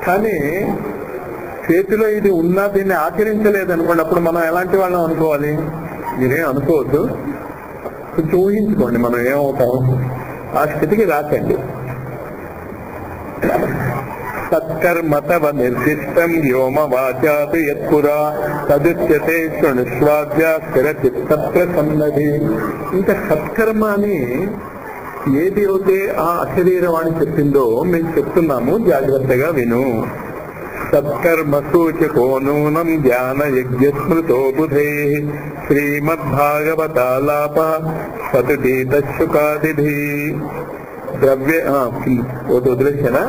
కానీ చేతిలో ఇది ఉన్నా దీన్ని ఆచరించలేదనుకోండి, అప్పుడు మనం ఎలాంటి వాళ్ళం అనుకోవాలి? మీరేం అనుకోవద్దు, కొంచెం ఊహించుకోండి మనం ఏమవుతాం. ఆ స్థితికి రాకండి. సత్కర్మతవ నిర్దిష్టం వ్యోమ వాచాపి యత్పురా తదుచ్యతే శృణుష్వాద్య స్థిరచిత్తప్రసన్నది. ఇంకా సత్కర్మ అని ఏది అయితే ఆ అశరీరవాణి చెప్పిందో మేము చెప్తున్నాము, జాగ్రత్తగా విను. సత్కర్మ సూచకో నూనం జ్ఞాన యజ్ఞ స్మృతో బుధే శ్రీమద్భాగవతాలాప సతుటీతశుకాదిధి. ద్రవ్య వదిలేసానా?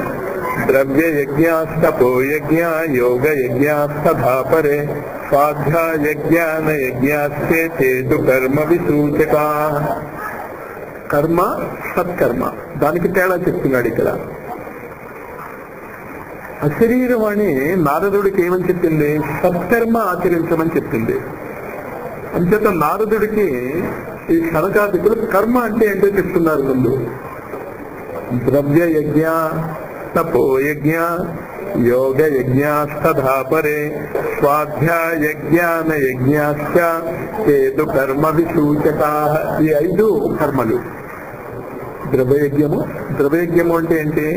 ద్రవ్య యజ్ఞాస్తపో యజ్ఞ యోగ యజ్ఞాస్తధాపరే స్వాధ్యాయజ్ఞాన యజ్ఞాస్యేతు కర్మ విసూచకా. కర్మ సత్కర్మ, దానికి తేడా చెప్తున్నాడు ఇక్కడ. అశరీరవాణి నారదుడికి ఏమని చెప్పింది? సత్కర్మ ఆచరించమని చెప్పింది. అంచేత నారదుడికి ఈ సనకాదికులు కర్మ అంటే ఏంటో చెప్తున్నారు ముందు. ద్రవ్య యజ్ఞ తపోయజ్ఞ యోగ యజ్ఞాస్తధాపరే స్వాధ్యాయజ్ఞాన యజ్ఞాస్యేతు కర్మ విసూచకా. ఈ 5 కర్మలు. ద్రవ్యయజ్ఞము, ద్రవ్యయజ్ఞము అంటే ఏంటి?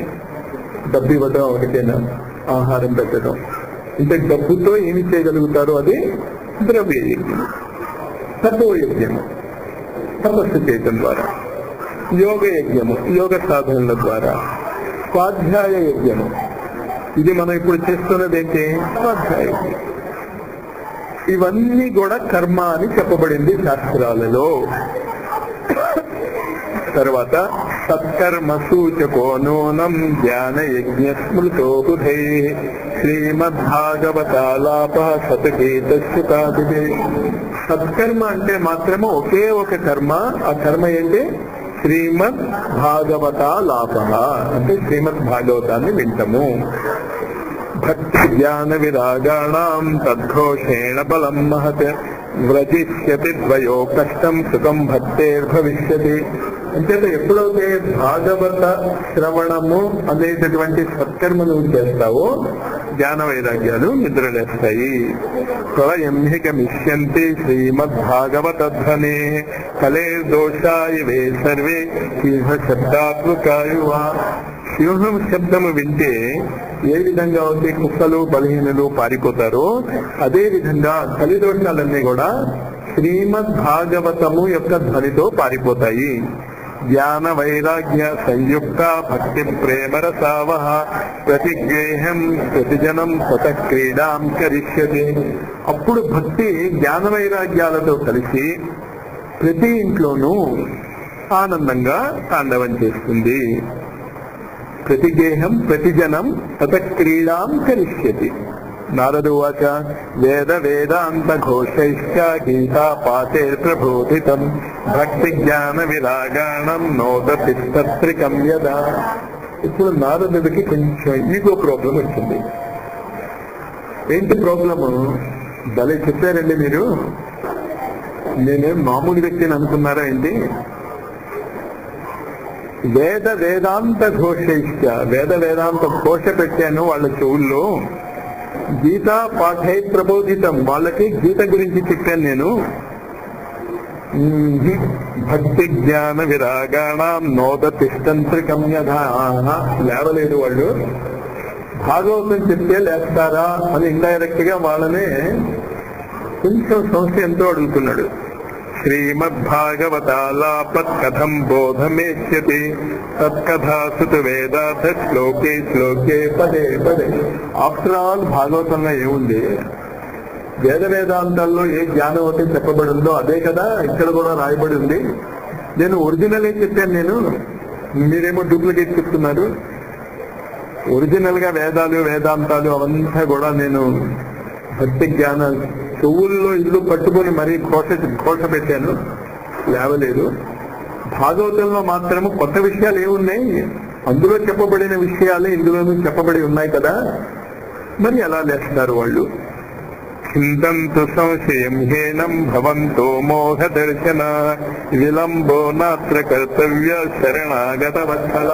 డబ్బు ఇవ్వడం ఒకటేనా? ఆహారం పెట్టడం. అంటే డబ్బుతో ఏమి చేయగలుగుతారో అది ద్రవ్యయజ్ఞం. తపోయజ్ఞము తపస్సు చేయటం ద్వారా. యోగ యజ్ఞము యోగ సాధనల ద్వారా. స్వాధ్యాయ యజ్ఞము, ఇది మనం ఇప్పుడు చేస్తున్నది ఏంటి? స్వాధ్యాయ యజ్ఞం. ఇవన్నీ కూడా కర్మ అని చెప్పబడింది శాస్త్రాలలో. తర్వాత సత్కర్మ సూచకో నూనం జ్ఞాన యజ్ఞ స్మృతో బుధే శ్రీమద్భాగవతాలాప సతగీతశుకాదిదే. సత్కర్మ అంటే మాత్రమే ఒకే ఒక కర్మ. ఆ కర్మ ఏంటి? శ్రీమద్ భాగవతాలాప, అంటే శ్రీమద్ భాగవతాన్ని వింటము. భక్తి జ్ఞాన విరాగాణం తద్ఘోషేణ బలం మహత్ వ్రజిష్యతి ద్వయో కష్టం సుఖం భక్తేర్భవిష్యతి. అంచేత ఎప్పుడైతే భాగవత శ్రవణము అనేటటువంటి సత్కర్మ నువ్వు చేస్తావో జ్ఞాన వైరాగ్యాలు నిద్రలేస్తాయి. ప్రళయంహికమిష్యంతి శ్రీమద్భాగవత ధ్వనే కలేర్దోషాయ వే సర్వే సింహ శబ్దాత్మకాయువా. సింహం శబ్దము వింటే ఏ విధంగా అయితే కుక్కలు బలహీనలు పారిపోతారో అదే విధంగా కలిదోషాలన్నీ కూడా శ్రీమద్ భాగవతము యొక్క ధ్వనితో పారిపోతాయి. జ్ఞాన వైరాగ్య సంయుక్త భక్తి ప్రేమరసావహ ప్రతిగేహం ప్రతిజనం స్వత క్రీడాం కరిష్యతి. అప్పుడు భక్తి జ్ఞాన వైరాగ్యాలతో కలిసి ప్రతి ఇంట్లోనూ ఆనందంగా తాండవం చేస్తుంది. ప్రతిగేహం ప్రతిజనం తత క్రీడాం కరిష్యతి. నారదువాచ వేద వేదాంత ఘోషైశ్చ గీతా పాఠేర్ ప్రబోధితం భక్తి జ్ఞాన విరాగాణం నోదతి తత్రికం యదా. ఇప్పుడు నారదుడికి కొంచెం ఈగో ప్రాబ్లం వచ్చింది. ఏంటి ప్రాబ్లము? భలే చెప్పారండి మీరు, నేనేం మామూలు వ్యక్తిని అనుకున్నారా ఏంటి? వేద వేదాంత ఘోషైశ్చ, వేద వేదాంత ఘోష పెట్టాను వాళ్ళ చెవుల్లో. గీతా పాఠై ప్రబోధితం, వాళ్ళకి గీత గురించి చెప్పాను నేను. భక్తి జ్ఞాన విరాగాణం నోదతిష్టంత్రికం యథా. లేవలేదు వాళ్ళు. భాగవతం చెప్తే లేస్తారా అని ఇండైరెక్ట్ గా వాళ్ళనే కొంచెం సంశయంతో అడుగుతున్నాడు. శ్రీమద్భాగవతాలాపత్ కథం బోధమేష్యతి తత్కథాసుతు వేదార్థ శ్లోకే శ్లోకే పదే పదే. ఆఫ్టర్ ఆల్ భాగవతంలో ఏముంది? వేద వేదాంతాల్లో ఏ జ్ఞానం అయితే చెప్పబడి ఉందో అదే కదా ఇక్కడ కూడా రాయబడి ఉంది. నేను ఒరిజినలే చెప్పాను, నేను మీరేమో డూప్లికేట్ చెప్తున్నారు. ఒరిజినల్ గా వేదాలు వేదాంతాలు అవంతా కూడా నేను భక్తి జ్ఞాన చెవుల్లో ఇల్లు పట్టుకొని మరీ ఘోష పెట్టాను, లేవలేదు. భాగవతంలో మాత్రము కొత్త విషయాలు ఏమున్నాయి? అందులో చెప్పబడిన విషయాలే ఇందులోనూ చెప్పబడి ఉన్నాయి కదా, మరి ఎలా లేస్తారు వాళ్ళు? చింతంతు సంశయం హేనం భవంతో మోహదర్శన విలంబో నాత్ర కర్తవ్య శరణాగత వత్సల.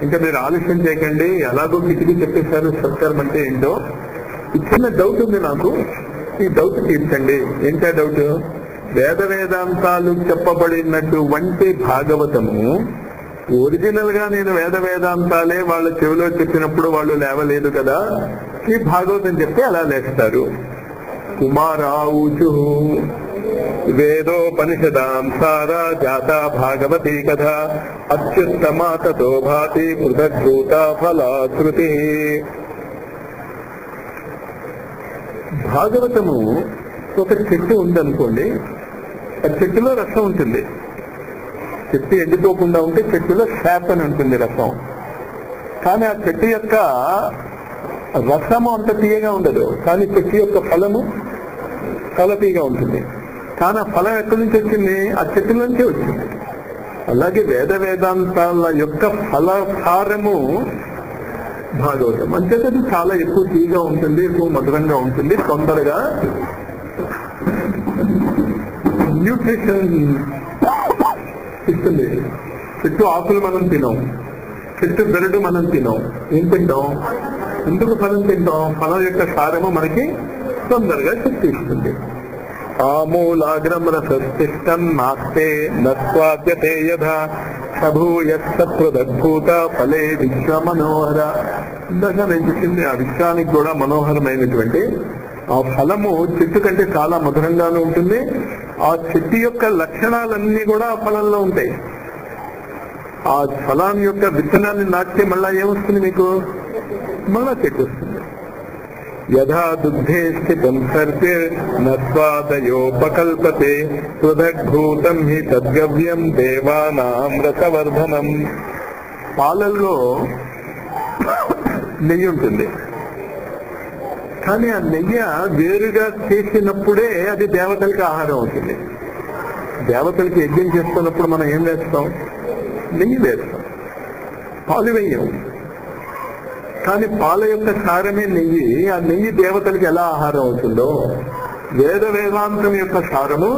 ఇంకా మీరు ఆలస్యం చేయకండి, ఎలాగో కిటికీ చెప్పేశారు సత్కర్మ అంటే ఏంటో. ఈ చిన్న డౌట్ ఉంది నాకు, ఈ డౌట్ తీర్చండి. ఏంటా డౌట్? వేద వేదాంతాలు చెప్పబడినటువంటి భాగవతము ఒరిజినల్ గా నేను వేద వేదాంతాలే వాళ్ళ చెవిలో చెప్పినప్పుడు వాళ్ళు లేవలేదు కదా, ఈ భాగవతం చెప్తే అలా లేస్తారు. కుమారావుచు వేదోపనిషదాం సారా జాతా భాగవతీ కథ అత్యుత్తమా తతో భాతి పృథగ్భూత ఫలాకృతి. భాగవతము ఒక చెట్టు ఉందనుకోండి, ఆ చెట్టులో రసం ఉంటుంది. చెట్టు ఎండిపోకుండా ఉంటే చెట్టులో శాప్ అని ఉంటుంది రసం. కానీ ఆ చెట్టు యొక్క రసము అంత తీయగా ఉండదు, కానీ చెట్టు యొక్క ఫలము చాలా తీయగా ఉంటుంది. కానీ ఆ ఫలం ఎక్కడి నుంచి వచ్చింది? ఆ చెట్టు నుంచే వచ్చింది. అలాగే వేద వేదాంతాల యొక్క ఫలసారము భాగవతం. అంతేకాదు చాలా ఎక్కువ తీయగా ఉంటుంది, ఎక్కువ మధురంగా ఉంటుంది, తొందరగా న్యూట్రిషన్ ఇస్తుంది. చెట్టు ఆకులు మనం తినాం, చెట్టు బెరడు మనం తినాం. ఏం తింటాం? ఎందుకు ఫలం తింటాం? ఫలం యొక్క సారము మనకి తొందరగా శక్తి ఇస్తుంది. ఆమూలాగ్రం రసస్తిష్టం నాస్తే నస్వాద్యతే యథా సభూయత్సత్వద్భూత ఫలే విశ్వ మనోహర. ఇందాక నేను చెప్పింది ఆ విశ్వానికి కూడా మనోహరమైనటువంటి ఆ ఫలము చెట్టు కంటే చాలా మధురంగానే ఉంటుంది. ఆ చెట్టు యొక్క లక్షణాలన్నీ కూడా ఆ ఫలంలో ఉంటాయి. ఆ ఫలాన్ని యొక్క విత్తనాన్ని నాటితే మళ్ళా ఏమొస్తుంది మీకు? మళ్ళా చెట్టు వస్తుంది. యథా దుగ్ధే స్థితం సర్పే నస్వాదయోపకల్పతే పృథగ్భూతం హి తద్గవ్యం దేవానాం రసవర్ధనం. పాలల్లో నెయ్యి ఉంటుంది, కానీ ఆ నెయ్యి వేరుగా చేసినప్పుడే అది దేవతలకి ఆహారం అవుతుంది. దేవతలకి యజ్ఞం చేస్తున్నప్పుడు మనం ఏం వేస్తాం? నెయ్యి వేస్తాం, పాలు వేయం. కానీ పాల యొక్క సారమే నెయ్యి. ఆ నెయ్యి దేవతలకి ఎలా ఆహారం అవుతుందో వేద వేదాంతం యొక్క సారము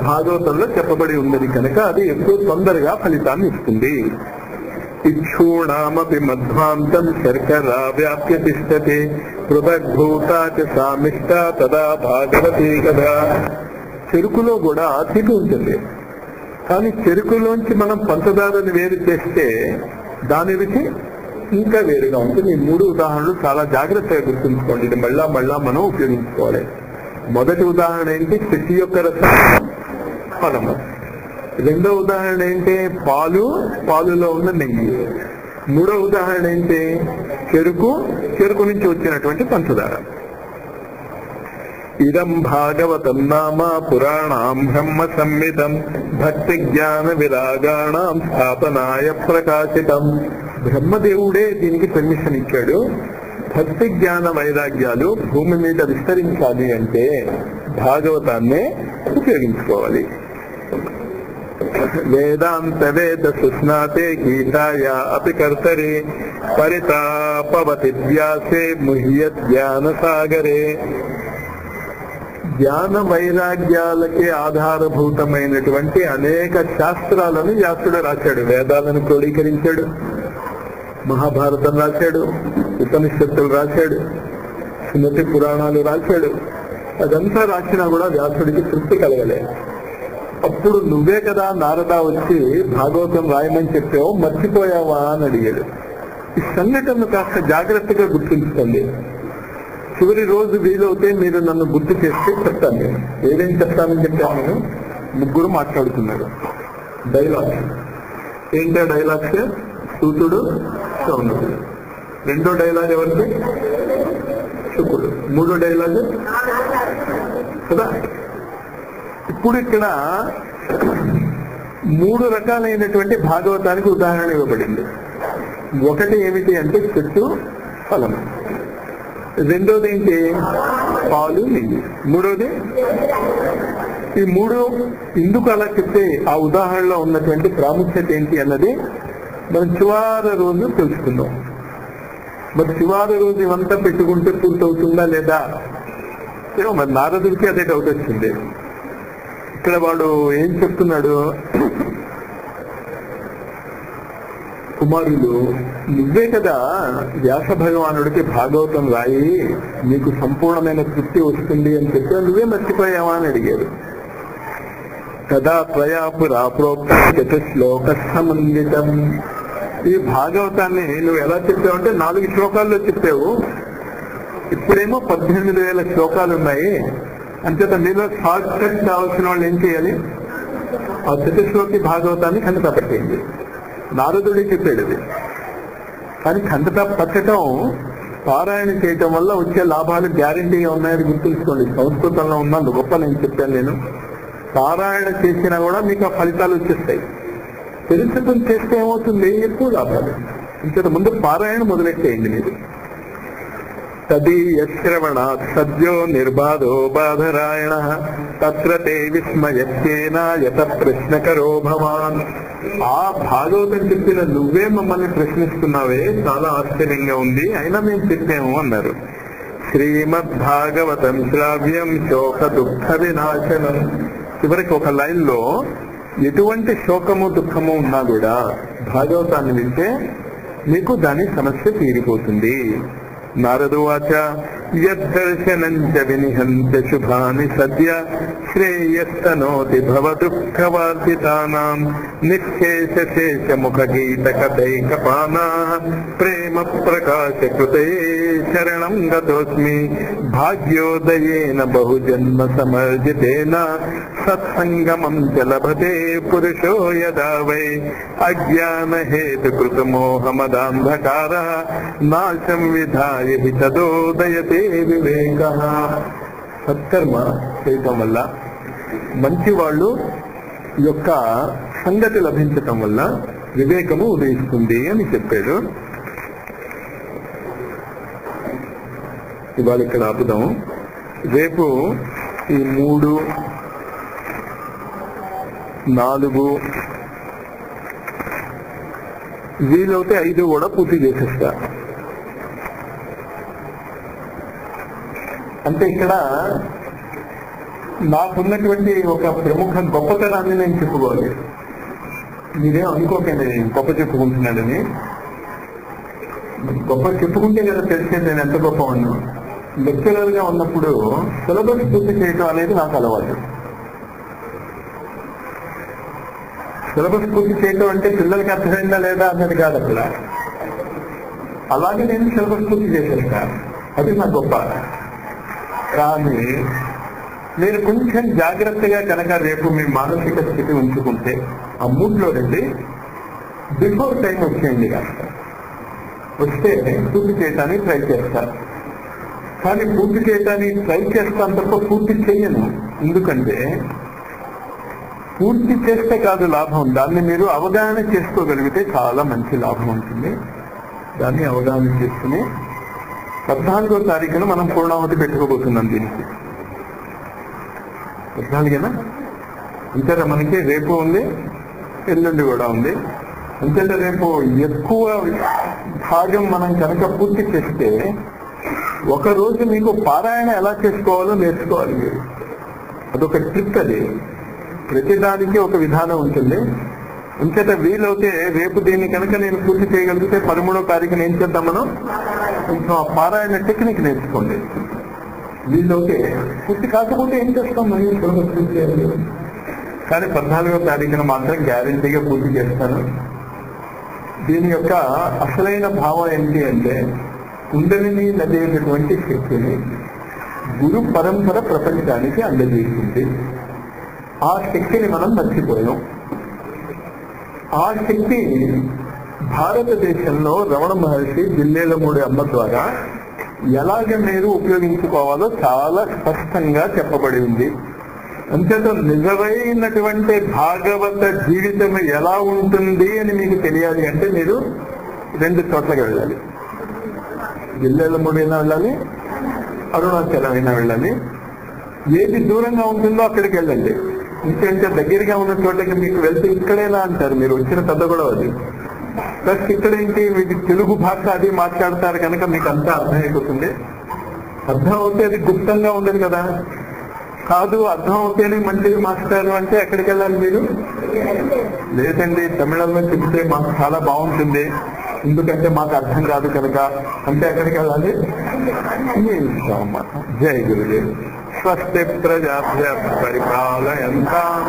భాగవతంలో చెప్పబడి ఉన్నది కనుక అది ఎక్కువ తొందరగా ఫలితాన్ని ఇస్తుంది. ఇక్షూణామపి మధ్వాంతం శర్కరా వ్యాప్య తిష్టతే పృథగ్భూతా చ సామిష్ట తదా భాగవతీ కదా. చెరుకులో కూడా తీపి ఉంటుంది, కానీ చెరుకులోంచి మనం పంచదారని వేరు చేస్తే దాని రుచి ఇంకా వేరుగా ఉంటుంది. ఈ మూడు ఉదాహరణలు చాలా జాగ్రత్తగా గుర్తుంచుకోండి. ఇది మళ్ళా మనం ఉపయోగించుకోవాలి. మొదటి ఉదాహరణ ఏంటి? చెట్టు యొక్క రసం, ఫలము. రెండో ఉదాహరణ ఏంటి? పాలులో ఉన్న నెయ్యి. మూడో ఉదాహరణ ఏంటి? చెరుకు నుంచి వచ్చినటువంటి పంచదార. ఇదం భాగవతం నామ పురాణాం బ్రహ్మ సంహితం భక్తి జ్ఞాన విరాగాణం స్థాపనాయ ప్రకాశితం. బ్రహ్మదేవుడే దీనికి పర్మిషన్ ఇచ్చాడు. భక్తి జ్ఞాన వైరాగ్యాలు భూమి మీద విస్తరించాలి అంటే భాగవతాన్నే ఉపయోగించుకోవాలి. వేదాంత వేద సుస్నాతే గీతాయా అపి కర్తరే పరితాపవతి వ్యాసే ముహ్యత్ జ్ఞాన సాగరే. జ్ఞాన వైరాగ్యాలకే ఆధారభూతమైనటువంటి అనేక శాస్త్రాలను వ్యాసుడు రాశాడు. వేదాలను క్రోడీకరించాడు, మహాభారతం రాశాడు, ఉపనిషత్తులు రాశాడు, స్మృతి పురాణాలు రాశాడు. అదంతా రాసినా కూడా వ్యాసుడికి తృప్తి కలగలేదు. అప్పుడు నువ్వే కదా నారద వచ్చి భాగవతం రాయమని చెప్పావు, మర్చిపోయావా అని అడిగాడు. ఈ సంఘటనను కాస్త జాగ్రత్తగా గుర్తుంచుకోండి. చివరి రోజు వీలవుతే మీరు నన్ను గుర్తు చేస్తే చెప్తాను. నేను ఏదేం చెప్తానని చెప్పాను. నేను ముగ్గురు మాట్లాడుతున్నారు. డైలాగ్స్ ఏంటో డైలాగ్స్? సూతుడు, శౌనకుడు. రెండో డైలాగ్ ఎవరికి? శుకుడు. మూడో డైలాగ్ కదా. ఇప్పుడు ఇక్కడ మూడు రకాలైనటువంటి భాగవతానికి ఉదాహరణ ఇవ్వబడింది. ఒకటి ఏమిటి అంటే చెట్టు, ఫలం. రెండోది ఏంటి? పాలు, నెయ్యి. మూడోది ఈ మూడు ఎందుకు అలా చెప్తే ఆ ఉదాహరణలో ఉన్నటువంటి ప్రాముఖ్యత ఏంటి అన్నది మనం చివరి రోజు తెలుసుకుందాం. మరి చివరి రోజు ఇవంతా పెట్టుకుంటే పూర్తవుతుందా లేదా? ఏమో మరి నారదుడికి అదే డౌట్ వచ్చింది. ఇక్కడ వాడు ఏం చెప్తున్నాడు, కుమారులు నువ్వే కదా వ్యాస భగవానుడికి భాగవతం రాయి, నీకు సంపూర్ణమైన తృప్తి వస్తుంది అని చెప్పి నువ్వే మర్చిపోయావా అని అడిగారు. కదా త్వయా పురా ప్రోక్త శ్లోక సమండితం. ఈ భాగవతాన్ని నువ్వు ఎలా చెప్పావంటే 4 శ్లోకాల్లో చెప్పావు, ఇప్పుడేమో 18,000 శ్లోకాలు ఉన్నాయి. అంచేత మీలో షార్ట్ కట్ కావాల్సిన వాళ్ళు ఏం చేయాలి, ఆ చతుశ్లోకి భాగవతాన్ని ఖండత పట్టేయండి. నారదుడి చెప్పాడు ఇది. కానీ ఖండత పట్టడం, పారాయణ చేయటం వల్ల వచ్చే లాభాలు గ్యారంటీగా ఉన్నాయని గుర్తుంచుకోండి. సంస్కృతంలో ఉన్నందు గొప్ప నేను చెప్పాను. నేను పారాయణ చేసినా కూడా మీకు ఆ ఫలితాలు వచ్చేస్తాయి. తెలుసుకుని చేస్తే ఏమవుతుంది, ఎక్కువ లాభాలు. ఇంత ముందు పారాయణ మొదలెట్టేయండి మీరు. తదీయ శ్రవణాత్ సద్యో నిర్బాధో బాధరాయణ తత్ర తే విస్మయత్యేన యత ప్రశ్నకరో భవాన్. ఆ భాగవతం చెప్పిన నువ్వే మమ్మల్ని ప్రశ్నిస్తున్నావే, చాలా ఆశ్చర్యంగా ఉంది, అయినా మేము చెప్పాము అన్నారు. శ్రీమద్భాగవతం శ్రావ్యం శోక దుఃఖ వినాశనం. చివరికి ఒక లైన్ లో ఎటువంటి శోకము దుఃఖము ఉన్నా కూడా భాగవతాన్ని వింటే మీకు దాని సమస్య తీరిపోతుంది. నారదువాచ యద్దర్శనం చ వినిహంత శుభాని సద్య శ్రేయస్తనోతి భవ దుఃఖవార్జితానాం నిశ్శేష శేష ముఖ గీత కథైకపానా ప్రేమ ప్రకాశ కృతే శరణం గతోస్మి భాగ్యోదయేన బహుజన్మ సమర్జితేన సత్సంగమం చ లభతే పురుషో యదా వై అజ్ఞాన హేతు కృత మోహమదాంధకార నాశం విధాయ హి తదోదయతే వివేక. సత్కర్మ చేయటం వల్ల, మంచి వాళ్ళు యొక్క సంగతి లభించటం వల్ల వివేకము ఉదయిస్తుంది అని చెప్పాడు. ఇవాళ ఇక్కడ ఆపుదాం. రేపు ఈ 3, 4 వీలవుతే 5 కూడా పూర్తి చేసేస్తా. అంటే ఇక్కడ నాకున్నటువంటి ఒక ప్రముఖ గొప్పతనాన్ని నేను చెప్పుకోవాలి. మీరేం అనుకోకండి నేను గొప్ప చెప్పుకుంటున్నాడని. గొప్ప చెప్పుకుంటే కదా తెలిసేది నేను ఎంత గొప్ప ఉన్నా. లెక్చరర్ గా ఉన్నప్పుడు సిలబస్ పూర్తి చేయడం అనేది నాకు అలవాటు. సిలబస్ పూర్తి చేయడం అంటే పిల్లలకి అర్థమైందా లేదా అన్నది కాదు అక్కడ. అలాగే నేను సిలబస్ పూర్తి చేసేస్తాను, అది నా గొప్ప. కానీ మీరు కొంచెం జాగ్రత్తగా కనుక రేపు మీ మానసిక స్థితి ఉంచుకుంటే ఆ మూడ్లో రండి, బిఫోర్ టైం వచ్చేయండి. కాస్త వస్తే పూర్తి చేయడానికి ట్రై చేస్తాను. కానీ పూర్తి చేయడానికి ట్రై చేస్తాను తప్ప పూర్తి చేయను. ఎందుకంటే పూర్తి చేస్తే కాదు లాభం, దాన్ని మీరు అవగాహన చేసుకోగలిగితే చాలా మంచి లాభం ఉంటుంది. దాన్ని అవగాహన చేసుకుని 14వ తారీఖున మనం పూర్ణావతి పెట్టుకోబోతున్నాం. దీనికి 14 అంతేనా? మనకి రేపు ఉంది, ఎల్లుండి కూడా ఉంది. అంతేత రేపు ఎక్కువ భాగం మనం కనుక పూర్తి చేస్తే ఒక రోజు మీకు పారాయణ ఎలా చేసుకోవాలో నేర్చుకోవాలి మీరు. అదొక ట్రిక్. అది ప్రతిదానికి ఒక విధానం ఉంటుంది. అంచేత వీలవుతే రేపు దీన్ని కనుక నేను పూర్తి చేయగలిగితే 13వ తారీఖున ఏం చేద్దాం, మనం కొంచెం ఆ పారాయణ టెక్నిక్ నేర్చుకోండి. వీలవుతే పూర్తి కాకపోతే ఏం చేస్తాం, మనం పూర్తి చేయాలి. కానీ 14వ తారీఖున మాత్రం గ్యారెంటీగా పూర్తి చేస్తాను. దీని యొక్క అసలైన భావం ఏంటి అంటే, కుండలిని నదేటువంటి శక్తిని గురు పరంపర ప్రపంచానికి అందజేసింది. ఆ శక్తిని మనం మర్చిపోయాం. ఆ శక్తి భారతదేశంలో రమణ మహర్షి జిల్లేలమూడి అమ్మ ద్వారా ఎలాగ మీరు ఉపయోగించుకోవాలో చాలా స్పష్టంగా చెప్పబడి ఉంది. అంతేతో నిజమైనటువంటి భాగవత జీవితం ఎలా ఉంటుంది అని మీకు తెలియాలి అంటే మీరు 2 చోట్లకి వెళ్ళాలి. జిల్లేలమూడి అయినా వెళ్ళాలి, అరుణాచలం అయినా వెళ్ళాలి. ఏది దూరంగా ఉంటుందో అక్కడికి వెళ్ళండి. ఇంకంటే దగ్గరగా ఉన్న చోటకి మీకు వెళ్తే ఇక్కడేలా అంటారు, మీరు వచ్చిన పెద్ద కూడా అది. ప్లస్ ఇక్కడేంటి, మీకు తెలుగు భాష అది మాట్లాడతారు కనుక మీకు అంతా అర్థమైపోతుంది. అర్థం అవుతే అది గుప్తంగా ఉండదు కదా. కాదు అర్థం అవుతేనే మంచిది మాస్టర్ అంటే ఎక్కడికి వెళ్ళాలి మీరు? లేదండి తమిళంలో చెప్తే మాకు చాలా బాగుంటుంది, ఎందుకంటే మాకు అర్థం కాదు కనుక అంటే ఎక్కడికి వెళ్ళాలి? అన్నమాట. జై గురుదేవ్. స్వస్తి ప్రజాభ్య పరిపాలయంతాం